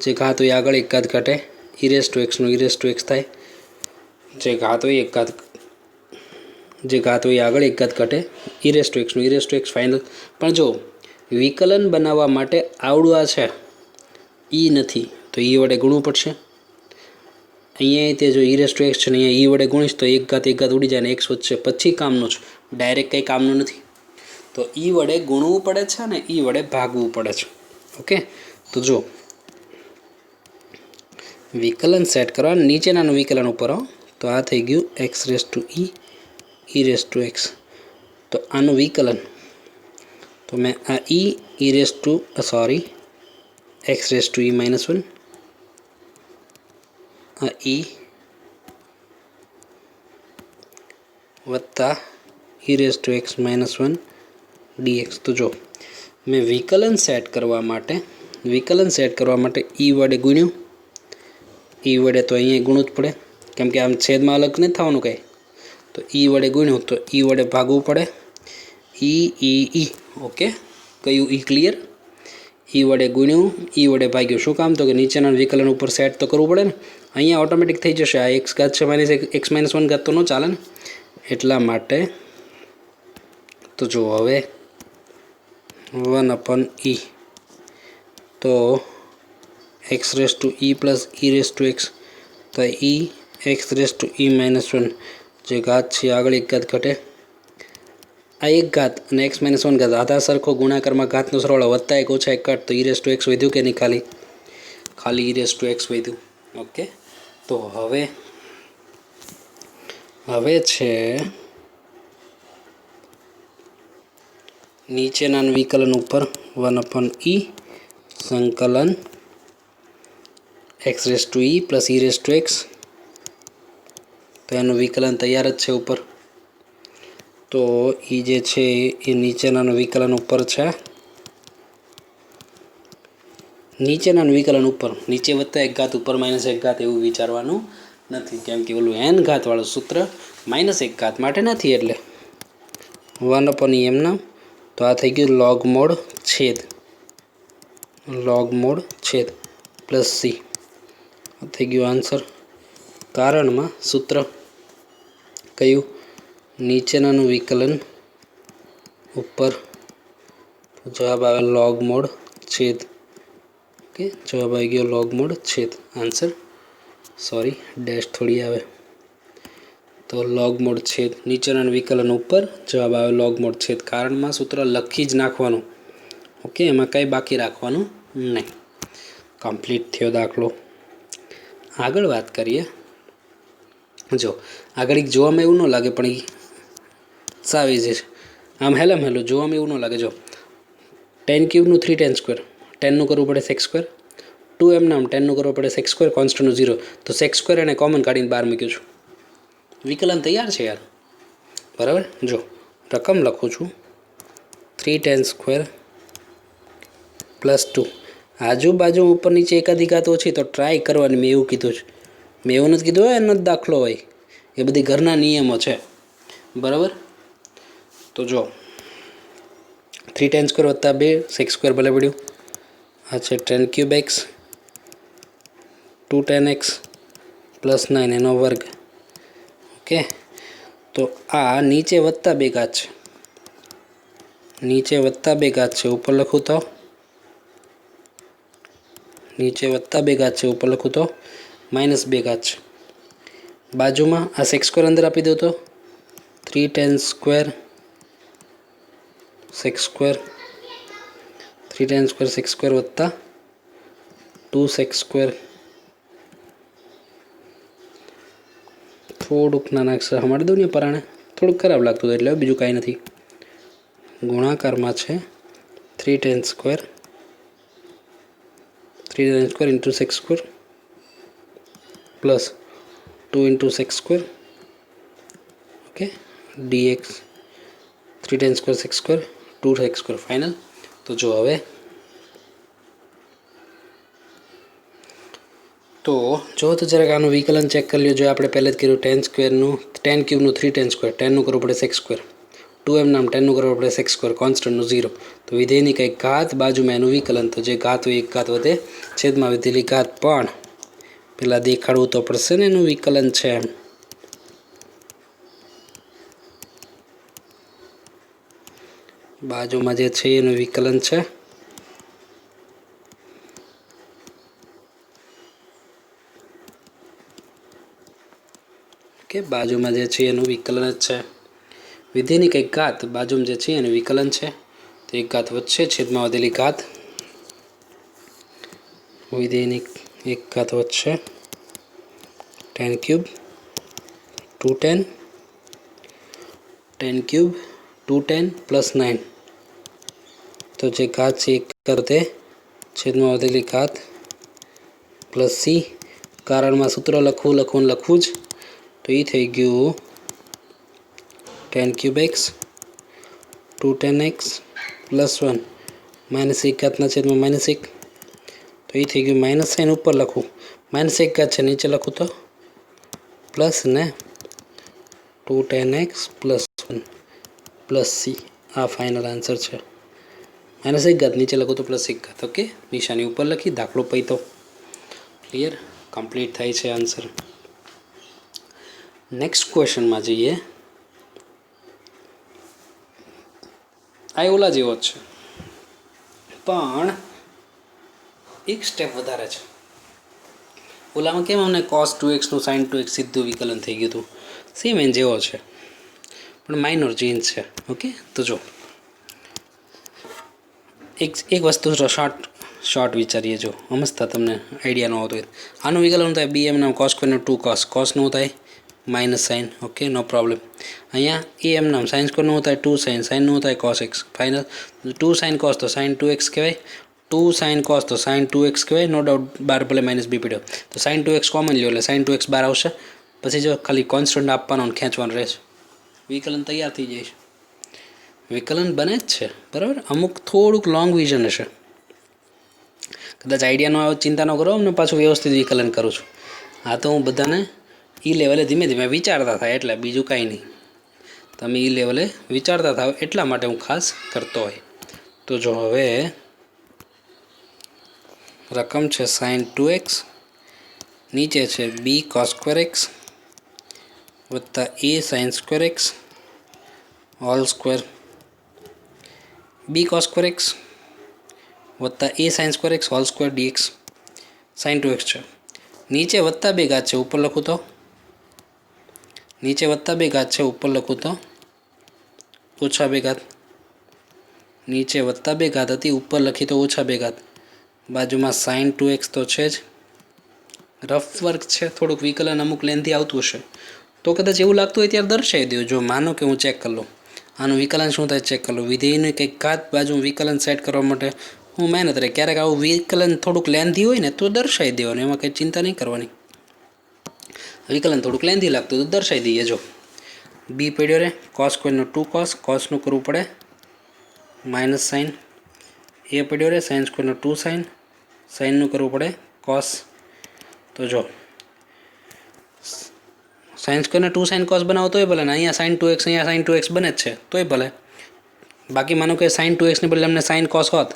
A: જે ઘાત હોય આગળ એક ઘાત ઘટે, e⁻ નું e⁻x થાય. જે ઘાત હોય એક ઘાત, જે ઘાત હોય આગળ એક ઘાત ઘટે, e⁻x નું e⁻x ફાઇનલ. પણ જો વિકલન બનાવવા માટે આવડું આ છે, ઈ નથી તો ઈ વડે ગુણવું પડશે. અહીંયા તે જો e⁻x છે ને, અહીંયા ઈ વડે ગુણીશ તો એક ઘાત ઉડી જાય ને x વધશે, પછી કામનું છે. ડાયરેક્ટ કંઈ કામનું નથી. તો ઈ વડે ગુણવું પડે છે ને ઈ વડે ભાગવું પડે છે. ઓકે, તો જો વિકલન સેટ કરવા, નીચેનાનું વિકલન ઉપર. તો આ થઈ ગયું x⁻e⁻x. તો આનું વિકલન, તો મેં આ x⁻e−1, આ e વત્તા e⁻x−1 dx. તો જો મેં વિકલન સેટ કરવા માટે ઈ વડે ગુણ્યું, ઈ વડે તો અહીંયા ગુણવું જ પડે, કેમ કે આમ છેદમાં અલગ નથી થવાનું કંઈ. તો ઈ વડે ગુણ્યું તો ઈ વડે ભાગવું પડે. ઈ ઓકે, કયું ઈ ક્લિયર. ઈ વડે ગુણ્યું, ઈ વડે ભાગ્યું. શું કામ? તો કે નીચેના વિકલન ઉપર સેટ તો કરવું પડે ને. અહીંયા ઓટોમેટિક થઈ જશે. આ x ઘાત છે -1 ઘાત તો ન ચાલે ને, એટલા માટે. તો જો હવે 1/e, તો x⁻e + e⁻x, તો x⁻e−1 જે ઘાત છે આગળ એક ઘાત ઘટે, આ એક ઘાત અને x-1 ઘાત આધા સરખો ગુણાકારમાં ઘાતનો સરવાળો, વત્તા એક ઓછા એક ઘાત, તો e⁻x વધ્યું કે નહીં? ખાલી e⁻x વધ્યું. ઓકે, તો હવે છે નીચેનાનું વિકલન ઉપર 1/e સંકલન x⁻e + e⁻x. તો એનું વિકલન તૈયાર જ છે ઉપર. તો એ જે છે એ નીચેનાનું વિકલન ઉપર છે. નીચેનાનું વિકલન ઉપર, નીચે વત્તા એક ઘાત ઉપર -1 ઘાત એવું વિચારવાનું નથી, કેમ કે ઓલું n ઘાતવાળું સૂત્ર -1 ઘાત માટે નથી. એટલે 1/e એમના. તો આ થઈ ગયું log mod છેદ પ્લસ સી. થઈ ગયું આન્સર. કારણમાં સૂત્ર કયું? નીચેનાનું વિકલન ઉપર, જવાબ આવે log mod છેદ ઓકે, જવાબ આવી ગયો લોગ મોડ છેદ. આન્સર સોરી ડેશ થોડી આવે તો લોગ મોડ છેદ નીચેના વિકલન ઉપર જવાબ આવે લોગ મોડ છેદ. કારણમાં સૂત્ર લખી જ નાખવાનું. ઓકે, એમાં કંઈ બાકી રાખવાનું નહીં. કમ્પ્લીટ થયો દાખલો. આગળ વાત કરીએ. જો આગળ એક જોવામાં એવું ન લાગે પણ એ સાવ ઇઝી છે. આમ હેલમ હેલું જોવામાં એવું ન લાગે. જો 10³ 3 10 સ્ક્વેર, 10નું કરવું પડે સેક્સ સ્ક્વેર. 2m નામ 10નું કરવું પડે સેક્સ સ્ક્વેર, કોન્સ્ટન્ટનું 0. તો સેક્સ સ્ક્વેર એને કોમન કાઢીને બહાર મૂક્યું છું. વિકલન તૈયાર છે યાર, બરાબર. જો રકમ લખું છું 3 10 સ્ક્વેર +2. આજુબાજુ ઉપર નીચે એકાદી ઘાત ઓછી તો ટ્રાય કરવાની, મેં એવું કીધું છે. મેં એવું નથી કીધું એનો જ દાખલો હોય, એ બધી ઘરના નિયમો છે, બરાબર. તો જો 3 10 સ્ક્વેર વત્તા 2 સેક્સ સ્ક્વેર ભલે પડ્યું. આ છે 10³ x 2 10x +9 એનો વર્ગ. ઓકે, તો આ નીચે વત્તા 2 ઘાત છે, નીચે વત્તા 2 ઘાત છે, ઉપર લખું તો નીચે વત્તા 2 ઘાત છે, ઉપર લખું તો -2 ઘાત છે. બાજુમાં આ સેક્સ સ્ક્વેર અંદર આપી દો તો 3 10 square sec x square, 3 10 square sec x square વત્તા 2 સેક્સ સ્ક્વેર. થોડુંક નાના અક્ષર હમાડી દઉં ને પરાણે, થોડુંક ખરાબ લાગતું હતું એટલે બીજું કાંઈ નથી. ગુણાકારમાં છે 3 10 square 3 10 square into sec x square plus 2 into sec x square. Okay, dx 3 10 square sec x square 2 sec x square final. તો જો હવે તો જો તો જરાક આનું વિકલન ચેક કરી લ્યો. જો આપણે પહેલે જ કર્યું 10 સ્ક્વેરનું 10³ 3 10 સ્ક્વેર, 10નું કરવું પડે સેક્સ સ્ક્વેર. 2m નામ 10નું કરવું પડે સેક્સ સ્ક્વેર, કોન્સ્ટન્ટનું 0. તો વિધેયની કંઈક ઘાત બાજુમાં એનું વિકલન. તો જે ઘાત હોય એક ઘાત વધે, છેદમાં વધેલી ઘાત. પણ પેલા દેખાડવું તો પડશે ને એનું વિકલન છે એમ. બાજુમાં જે છે એનું વિકલન છે. કે બાજુમાં જે છે એનું વિકલન જ છે. વિધેયની કંઈક ઘાત બાજુમાં જે છે એનું વિકલન છે. તો એક ઘાત વધશે, છેદમાં વધેલી ઘાત. વિધેયની એક ઘાત વધશે 10³ 2 10 10³ 2 10 +9. તો જે ઘાત છે એક કરતે છેદમાં વધેલી ઘાત પ્લસ સી. કારણમાં સૂત્ર લખવું જ. તો એ થઈ ગયું 10³ x 2 10x +1 -1 ઘાતના છેદમાં -1. તો એ થઈ ગયું માઇનસ સાઇન ઉપર લખું, -1 ઘાત છે નીચે લખું તો પ્લસ ને 2 10x +1 પ્લસ સી. આ ફાઇનલ આન્સર છે. -1 ઘાત નીચે લખું તો +1 ઘાત. ઓકે, નિશાની ઉપર લખી દાખલો પૈતો. ક્લિયર, કમ્પ્લીટ થાય છે આન્સર. નેક્સ્ટ ક્વેશ્ચનમાં જઈએ. આ ઓલા જેવો જ છે પણ એક સ્ટેપ વધારે છે. ઓલામાં કેમ અમને cos 2x નું sin 2x સીધું વિકલન થઈ ગયું હતું, સેમ એન જેવો છે પણ માઇનોર ચેન્જ છે. ઓકે, તો જો એક વસ્તુ શોર્ટ વિચારીએ. જો સમજતા તમને આઈડિયા ન આવતો હોય, આનું વિકલન થાય bm નામ cos સ્ક્વેરનું 2 cos, કોસનું થાય -sin. ઓકે, નો પ્રોબ્લેમ. અહીંયા am નામ sin સ્ક્વેરનું થાય 2 sin, સાઇનનું થાય cos x. Final 2 sin cos તો sin 2x કહેવાય, 2 sin cos તો sin 2x કહેવાય. નો ડાઉટ બાર ભલે -b પીડ્યો તો sin 2x કોમન લ્યો એટલે sin 2x બહાર આવશે. પછી જો ખાલી કોન્સ્ટન્ટ આપવાનો અને ખેંચવાનું રહેશે, વિકલન તૈયાર થઈ જાય છે. વિકલન બને જ છે, બરાબર. અમુક થોડુંક લોંગ વિઝન હશે, કદાચ આઈડિયા ન આવે ચિંતા ન કરો, અમને પાછું વ્યવસ્થિત વિકલન કરું છું. આ તો હું બધાને એ લેવલે ધીમે ધીમે વિચારતા થાય એટલે, બીજું કાંઈ નહીં. તમે એ લેવલે વિચારતા થાવ એટલા માટે હું ખાસ કરતો હોય. તો જો હવે રકમ છે sin 2x, નીચે છે b cos સ્ક્વેર x વત્તા a sin square x whole square. b cos square x વત્તા a sine square x whole square dx sine 2x છે. નીચે વત્તા 2 ઘાત છે, ઉપર લખું તો નીચે વત્તા 2 ઘાત છે, ઉપર લખું તો ઓછા 2 ઘાત. નીચે વત્તા 2 ઘાત હતી, ઉપર લખી તો ઓછા 2 ઘાત. બાજુમાં સાઇન 2x તો છે જ. રફ વર્ક છે, થોડુંક વિકલન અમુક લેન્થી આવતું હશે તો કદાચ એવું લાગતું હોય ત્યારે દર્શાવી દો. જો માનો કે હું ચેક કરી લઉં આનું વિકલન શું થાય ચેક કરી લઉં. વિધેયને કંઈક ઘાત બાજુ વિકલન સેટ કરવા માટે હું મહેનત રહે. ક્યારેક આવું વિકલન થોડુંક લેન્થી હોય ને તો દર્શાવી દેવાનું, એમાં કંઈ ચિંતા નહીં કરવાની. વિકલન થોડુંક લેન્થી લાગતું તો દર્શાવી દઈએ. જો બી પડ્યો રે કોસ સ્ક્વેરનો 2 કોસનું કરવું પડે માઇનસ સાઇન. એ પડ્યો રે સાઇન સ્ક્વેરનો 2 સાઇનનું કરવું પડે કોસ. તો જો સાઇન સ્ક્વેરને 2 સાઇન કોસ બનાવો તોય ભલે ને અહીંયા સાઇન 2x અહીંયા સાઇન 2x બને જ છે તોય ભલે. બાકી માનો કે સાઇન 2x ને બદલે અમને સાઇન કોસ હોત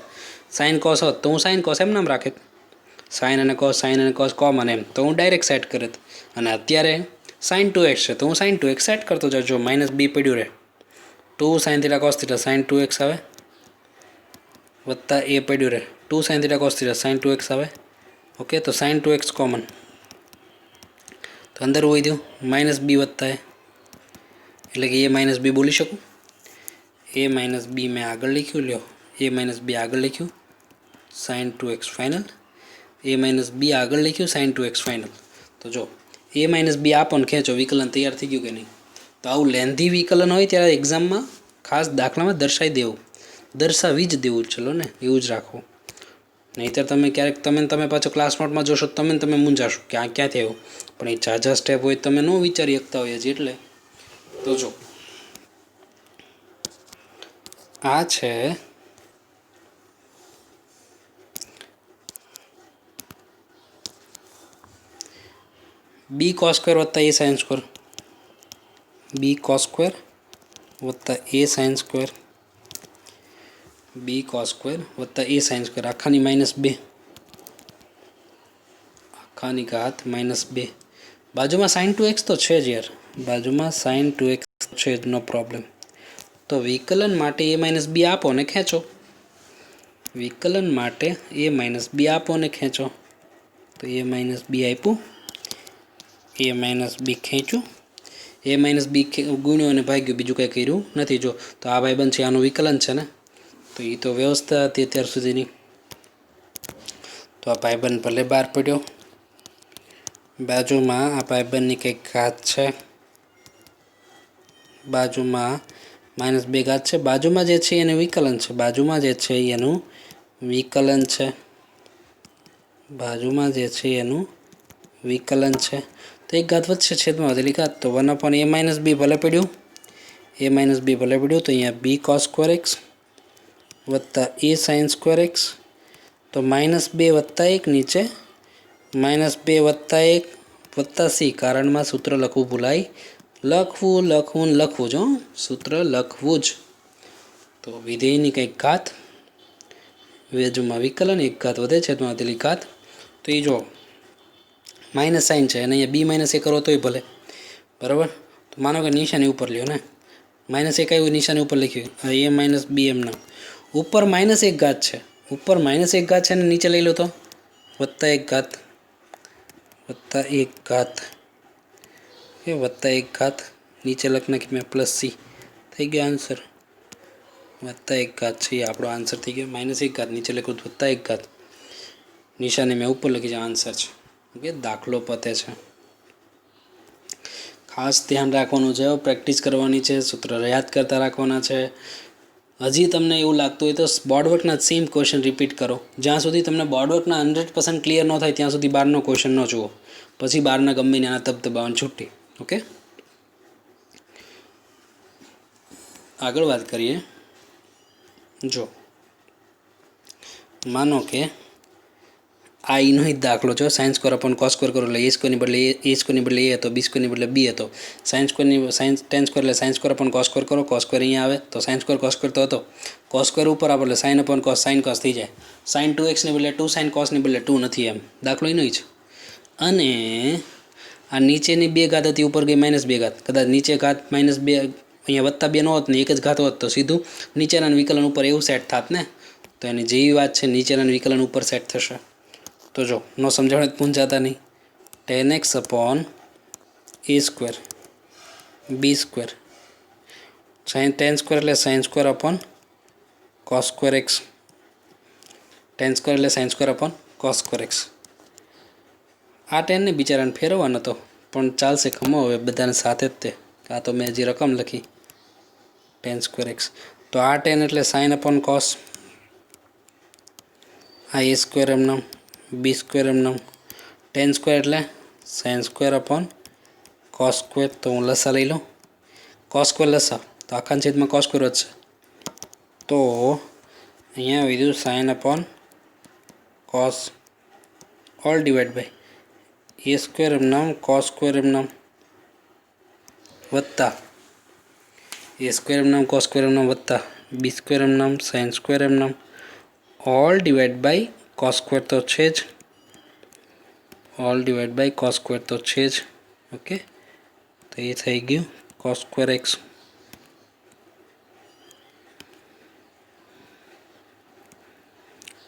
A: તો હું સાઇન કોસ એમ નામ રાખે. સાઇન અને કોસ કોમન એમ તો હું ડાયરેક્ટ સેટ કરત. અને અત્યારે સાઇન 2x છે તો હું સાઇન 2x સેટ કરતો જાઉં. જો માઇનસ બી પડ્યું રહે 2 sine theta cos theta sign 2x આવે વત્તા એ પડ્યું રહે 2 sine theta cos theta sign 2x આવે. ઓકે, તો સાઇન 2x કોમન તો અંદર હોઈ દઉં માઇનસ બી વત્તા એ એટલે કે એ માઇનસ બી બોલી શકું. એ માઇનસ બી મેં આગળ લખ્યું, લ્યો એ માઇનસ બી આગળ લખ્યું સાઇન 2x ફાઇનલ. એ માઇનસ બી આગળ લખ્યું સાઇન 2x ફાઇનલ. તો જો એ માઇનસ બી આપો ને ખેંચો, વિકલન તૈયાર થઈ ગયું કે નહીં. તો આવું લેન્ધી વિકલન હોય ત્યારે એક્ઝામમાં ખાસ દાખલામાં દર્શાવી દેવું, દર્શાવી જ દેવું. ચલો ને એવું જ રાખવું. નહીંતર તમે ક્યારેક તમે પાછો ક્લાસ નોટમાં જોશો તમે મૂંઝાશો કે આ ક્યાંથી આવ્યું. પણ એ ઝાઝા સ્ટેપ હોય તમે ન વિચારી શકતા હોય છે એટલે. તો જો આ છે બી કોસ સ્ક્વેર વત્તા a sine square. B cos square વત્તા a sine square. B cos square વત્તા એ સાઇન સ્ક્વેર આખાની -2 આખાની ઘાત -2. બાજુમાં સાઇન 2x તો છે જ યાર, બાજુમાં સાઇન 2x છે જ, નો પ્રોબ્લેમ. તો વિકલન માટે એ માઇનસ બી આપો ને ખેંચો. વિકલન માટે એ માઇનસ બી આપો ને ખેંચો. તો એ માઇનસ બી આપ્યું, એ માઇનસ બી ખેંચ્યું, એ માઇનસ બી ગુણ્યું અને ભાગ્યું, બીજું કંઈ કર્યું નથી. જો તો આ ભાઈબંધ છે આનું વિકલન છે ને, તો એ તો વ્યવસ્થા હતી અત્યાર સુધીની. તો આ ભાઈબંધ ભલે બહાર પડ્યો. બાજુમાં આ ભાઈબંધની કંઈક ઘાત છે, બાજુમાં -2 ઘાત છે. બાજુમાં જે છે એનું વિકલન છે, બાજુમાં જે છે એનું વિકલન છે, બાજુમાં જે છે એનું વિકલન છે. તો એક ઘાત વધશે છેદમાં વધેલી ઘાત, તો 1 એ માઇનસ બી ભલે પડ્યું, એ માઇનસ બી ભલે પડ્યું. તો અહીંયા બી કોસ સ્ક્વેર એક્સ વત્તા એ સાઇન સ્ક્વેર એક્સ. તો -2 વત્તા 1 નીચે -2 વત્તા 1 વત્તા સી. કારણમાં સૂત્ર લખવું ભૂલાય, લખવું જો સૂત્ર લખવું જ. તો વિધેયની કંઈક ઘાત, બાજુમાં વિકલન, એક ઘાત વધે છેદમાં વધેલી ઘાત. તો એ જો માઇનસ સાઇન છે અને અહીંયા બી -a કરો તોય ભલે, બરાબર. તો માનો કે નિશાની ઉપર લ્યો ને, -1 આવ્યું નિશાની ઉપર લખ્યું, એ માઇનસ બી એમના ઉપર -1 ઘાત છે, ઉપર -1 ઘાત છે ને નીચે લઈ લો તો +1 ઘાત, +1 ઘાત, એ +1 ઘાત નીચે લખ નાખી મેં +c. થઈ ગયો આન્સર. +1 ઘાત છે એ આપણો આન્સર થઈ ગયો. -1 ઘાત નીચે લખ્યું +1 ઘાત, નિશાની મેં ઉપર લખી છે, આન્સર છે. ઓકે, દાખલો પતે છે. ખાસ ધ્યાન રાખવાનું છે, પ્રેક્ટિસ કરવાની છે, સૂત્ર યાદ કરતા રાખવાના છે. હજી તમને એવું લાગતું હોય તો બોર્ડવર્કના સેમ ક્વેશ્ચન રિપીટ કરો. જ્યાં સુધી તમને બોર્ડવર્કના 100% ક્લિયર ન થાય ત્યાં સુધી બહારનો ક્વેશ્ચન ન જુઓ. પછી બહારના ગમે એના તબતબાવાની છૂટી. ઓકે, આગળ વાત કરીએ. જો માનો કે આ એનો જ દાખલો છે, sine square upon cos square કરો એટલે એ સ્ક્વેરની બદલે એ સ્ક્વેરની બદલે એ હતો, બી સ્ક્વેરની બદલે બી હતો. સાઇન ટેન સ્ક્વેર એટલે sine square upon cos square કરો, કોસ સ્ક્વેર અહીંયા આવે તો સાઇન સ્ક્વેર કોસ સ્ક્વેર તો હતો, કોસ સ્ક્વેર ઉપર આપો એટલે sine upon cos sine cos થઈ જાય. સાઇન 2x ની બદલે 2 સાઇન કોસની બદલે 2 નથી, એમ દાખલો એનો જ. અને આ નીચેની 2 ઘાત હતી, ઉપર ગઈ -2 ઘાત. કદાચ નીચે ઘાત -2 અહીંયા +2 ન હોત ને એક જ ઘાત હોત તો સીધું નીચેના વિકલન ઉપર એવું સેટ થાત ને. तो एनी जेवी बात है नीचेना विकलन ऊपर सेट थशे। तो जो नो समझावे पूंजाता नहीं 10x upon a square b square sine 10 square એટલે sine square upon cos square x 10 square એટલે sine square upon cos square x. आ 10 ने बिचाराने फेरवવાનો तो पण चालशे खमो हवे बधाने साथे ज ते। आ तो मैं हजी रकम लखी 10 स्क्वेर एक्स। तो आ 10 એટલે साइन अपॉन कॉस आ ए स्क्वेर एमनाम बी स्क्वेर एमनाम 10 स्क्वेर એટલે sine square upon cos square. तो हूँ लसा लई लूँ कॉस स्क्वेर लसा तो आखा छेद में कॉस स्क्वेर वधशे तो अहींया આવી ગયું sine upon cos all divide by a square एमनाम कॉस स्क्वेर एमनाम वत्ता ए स्क्वेर एमनाम कॉस स्क्वेर एमनाम वत्ता बी स्क्वेर एमनाम साइन स्क्वेर एमनाम all divide by cos square तो है ज all divide by cos square तो है ज। ओके तो ये थई गयुं cos square x.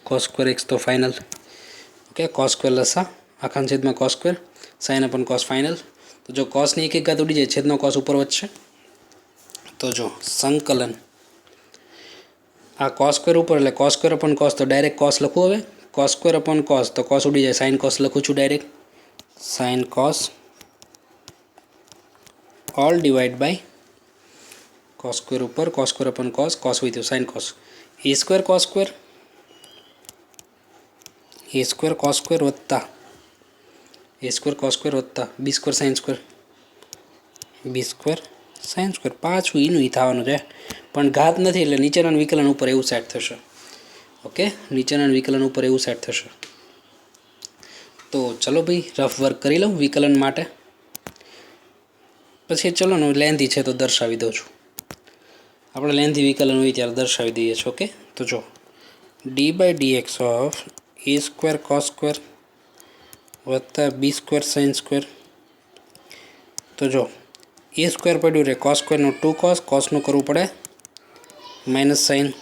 A: Cos square x तो फाइनल। ओके कॉस स्क्वेर लसा आखा छेद में कॉस स्क्वेर साइन अपन कॉस फाइनल। तो जो कॉस नहीं एक घात उड़ी जाए छेद कॉस ऊपर वधशे तो जो संकलन आ कॉस स्क्वेर ऊपर એટલે कॉस स्क्वेर अपन कॉस तो डायरेक्ट कॉस लखूँ। हवे कॉस स्क्वेर अपन कॉस तो कॉस उड़ी जाए साइन कॉस लखूँ छूँ direct sine cos all divide by cos square ऊपर cos square upon cos cos वही sine cos a square cos square वत्ता ए स्क्वेर कॉस स्क्वेर वत्ता बी स्क्वेर साइन स्क्वेर पाछું એનું ઈ થવાનું છે પણ ઘાત નથી એટલે નીચેના વિકલન ઉપર એવું સેટ થશે। ઓકે નીચેના વિકલન ઉપર એવું સેટ થશે। તો ચલો ભાઈ રફ વર્ક કરી લઉં વિકલન માટે પછી ચલો ને લેન્થી છે તો દર્શાવી દઉં છું। આપણે લેન્થી વિકલન હોય ત્યારે દર્શાવી દઈએ છીએ। ઓકે તો જો d by d x of a square cos square वत्ता बी स्क्वेर साइन स्क्वेर। तो जो ए स्क्वेर पड़ू रहे कॉस स्क्वेर नो 2 कॉस नो करवू पड़े माइनस साइन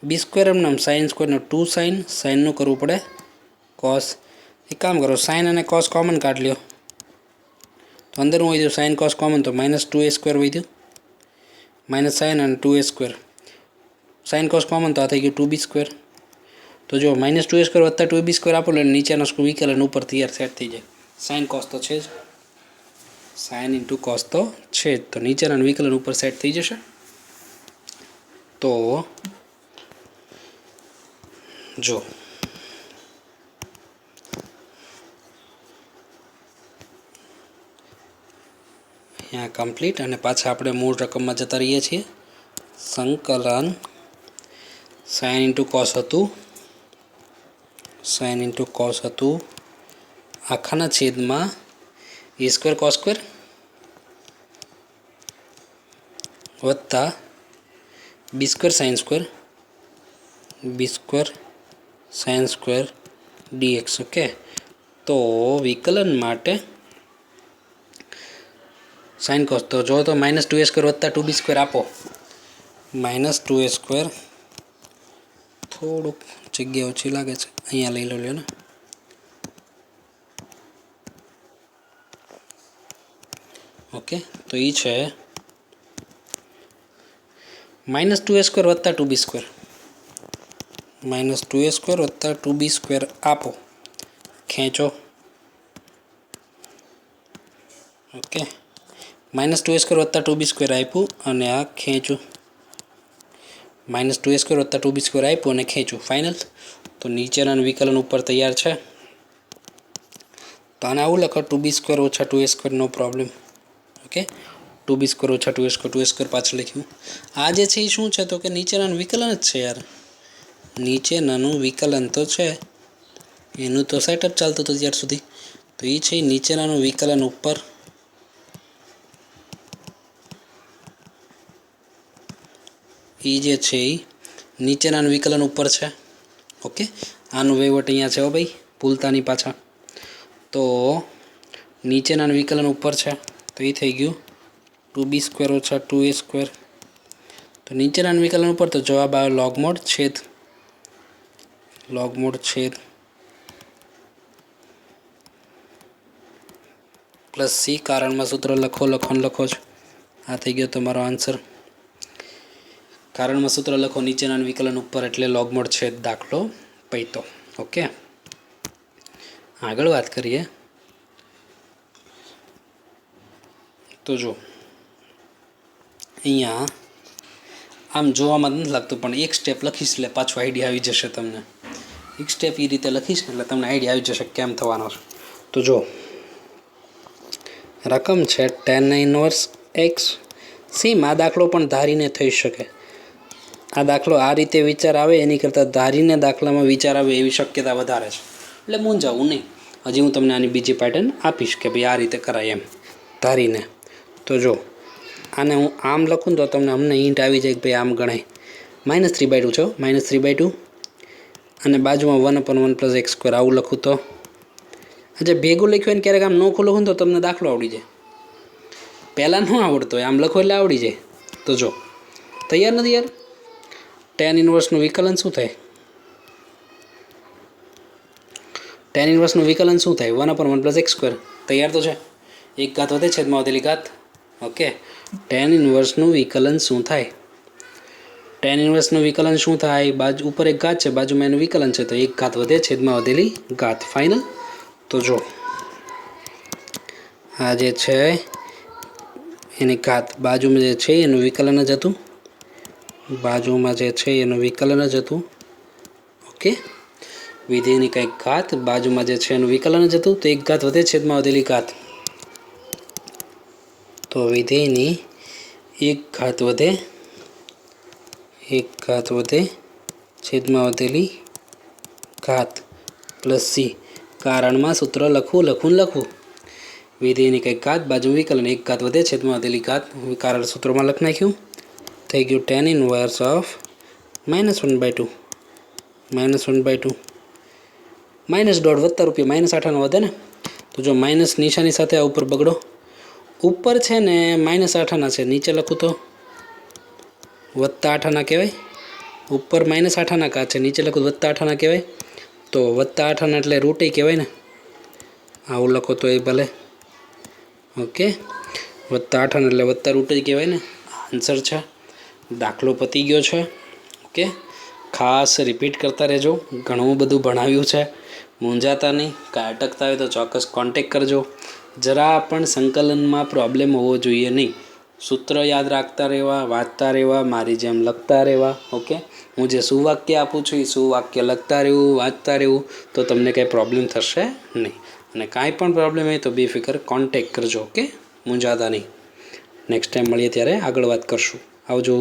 A: बी स्क्वेर एम नाम साइन स्क्वेर नो 2 साइन नो करवू पड़े कॉस। एक काम करो साइन अने कॉस कॉमन काढ लियो तो अंदर वही साइन कॉस कॉमन तो माइनस 2 ए स्क्वेर वही माइनस साइन अने 2 a square sine cos common तो आ थी गई 2 बी स्क्वेर। तो जो माइनस 2 ए स्क्वेर वत्ता 2 बी स्क्वेर आपो એટલે નીચેનો વિકલન ઉપર તૈયાર સેટ થઈ જાય। साइन कॉस तो है साइन इंटू कॉस तो है तो नीचेना विकलन ऊपर सेट थी जशे। तो जो यहाँ कम्प्लीट अने पाछा आपणे मूळ रकम में जता रहीए छीए। संकलन साइन इंटू कॉस हतुं साइन इंटू कॉस हतुं आखाना छेद में ए स्क्वेर कॉस स्क्वेर वत्ता b square sine square d x. Okay तो विकलन माटे साइन कॉस तो जो तो माइनस 2 ए स्क्वेर वत्ता 2 बी स्क्वेर आपो माइनस 2 ए स्क्वेर थोड़ुंक जग्या ओછી लागे छे अहींया लई लो ल्यो ने। ओके तो ये है माइनस 2 ए स्क्वेर वत्ता 2 b square minus 2 a square वत्ता 2 बी स्क्वेर आपो खेचो। ओके माइनस 2 ए स्क्वेर वत्ता 2 बी स्क्वेर आप्युं अने आ खेचूं माइनस 2 ए स्क्वेर वत्ता 2 बी स्क्वेर आप्युं अने खेचूं फाइनल। तो नीचेना विकलन ऊपर तैयार है। तो आने आवुं लखो 2 बी स्क्वेर ओछा 2 a square no problem. Okay 2 b square ओछा 2 ए स्क्वेर पाछळ लख्युं। आ जे छे शुं छे तो कि नीचेना विकलन ज छे यार नीचेनानुं विकलन तो है एनुं तो सेटअप चालतुं हतुं त्यार सुधी। तो ये छे नीचेनानुं विकलन ऊपर ई जे छे नीचेनानुं विकलन ऊपर छे। ओके आनुं वहीवट अहींया छे हो भाई भूलता नहीं पाछा। तो नीचेनानुं विकलन ऊपर है तो ये थी गयु 2 बी स्क्वेर ओछा 2 ए स्क्वेर। तो नीचेनानुं विकलन ऊपर तो जवाब आवे लॉग मोड छेद લોગમૂળ છેદ પ્લસ સી, કારણમાં સૂત્ર લખો જ. આ થઈ ગયો તમારો આન્સર. કારણમાં સૂત્ર લખો, નીચેના વિકલન ઉપર, એટલે લોગમૂળ છેદ દાખલો પૈતો. ઓકે, આગળ વાત કરીએ તો જો અહીંયા આમ જોવામાં નથી લાગતું, પણ એક સ્ટેપ લખીશ એટલે પાછો આઈડિયા આવી જશે તમને. એક સ્ટેપ એ રીતે લખીશ એટલે તમને આઈડિયા આવી જશે કેમ થવાનો છે. તો જો રકમ છે tan ઇન્વર્સ એક્સ. સેમ આ દાખલો પણ ધારીને થઈ શકે. આ દાખલો આ રીતે વિચાર આવે એની કરતાં ધારીને દાખલામાં વિચાર આવે એવી શક્યતા વધારે છે. એટલે મૂંઝાવું નહીં. હજી હું તમને આની બીજી પેટર્ન આપીશ કે ભાઈ આ રીતે કરાય એમ ધારીને. તો જો આને હું આમ લખું તો તમને અમને હિન્ટ આવી જાય કે ભાઈ આમ ગણાય. -3/2 છે, -3/2, અને બાજુમાં 1/1 + x² આવું લખું તો જે ભેગું લખ્યું ને ક્યારેક આમ નોખું લખું તો તમને દાખલો આવડી જાય. પહેલાં ન આવડતો હોય, આમ લખો એટલે આવડી જાય. તો જો તૈયાર નથી યાર? tan ઇન્વર્સનું વિકલન શું થાય? tan ઇન્વર્સનું વિકલન શું થાય? 1/1 + x². તૈયાર તો છે? એક ઘાત વધે છેદમાં વધેલી ઘાત. ઓકે, tan ઇન્વર્સનું વિકલન શું થાય? tan ઇન્વર્સનું વિકલન શું થાય? બાજુ ઉપર એક ઘાત છે, બાજુમાં એનું વિકલન છે, તો એક ઘાત વધે છેદમાં વધેલી ઘાત. ફાઇનલ. તો જો આ જે છે એની ઘાત, બાજુમાં જે છે એનું વિકલન જ હતું. બાજુમાં જે છે એનું વિકલન જ હતું. ઓકે, વિધેયની કંઈક ઘાત, બાજુમાં જે છે એનું વિકલન જ હતું, તો એક ઘાત વધે છેદમાં વધેલી ઘાત. તો વિધેયની એક ઘાત વધે છેદમાં વધેલી ઘાત પ્લસ સી, કારણમાં સૂત્ર લખવું. વિધેયની કંઈક ઘાત, બાજુ વિકલન, એક ઘાત વધે છેદમાં વધેલી ઘાત, કારણ સૂત્રમાં લખી નાખ્યું. થઈ ગયું tan ઇન્વર્સ ઓફ -1/2. -1/2 -1.5 વત્તા રૂપિયા -8 વધે ને. તો જો માઇનસ નિશાની સાથે આ ઉપર બગડો. ઉપર છે ને -8 છે, નીચે લખું તો +8 કહેવાય. ઉપર -8 છે, નીચે લખું +8 કહેવાય. તો +8 એટલે રૂટ કહેવાય ને. આવું લખો તો એ ભલે. ઓકે, +8 એટલે વત્તા રૂટ જ કહેવાય ને. આન્સર છે. દાખલો પતી ગયો છે. ઓકે, ખાસ રિપીટ કરતા રહેજો. ઘણું બધું ભણાવ્યું છે, મૂંઝાતા નહીં. કાંઈ અટકતા હોય તો ચોક્કસ કોન્ટેક કરજો. જરા પણ સંકલનમાં પ્રોબ્લેમ હોવો જોઈએ નહીં. સૂત્ર યાદ રાખતા રહેવા, વાંચતા રહેવા, મારી જેમ લખતા રહેવા. ઓકે, હું જે સુવાક્ય આપું છું એ સુવાક્ય લખતા રહેવું, વાંચતા રહેવું, તો તમને કંઈ પ્રોબ્લેમ થશે નહીં. અને કાંઈ પણ પ્રોબ્લેમ હોય તો બેફિકર કોન્ટેક કરજો. ઓકે, મૂંઝાતા નહીં. નેક્સ્ટ ટાઈમ મળીએ ત્યારે આગળ વાત કરશું. આવજો.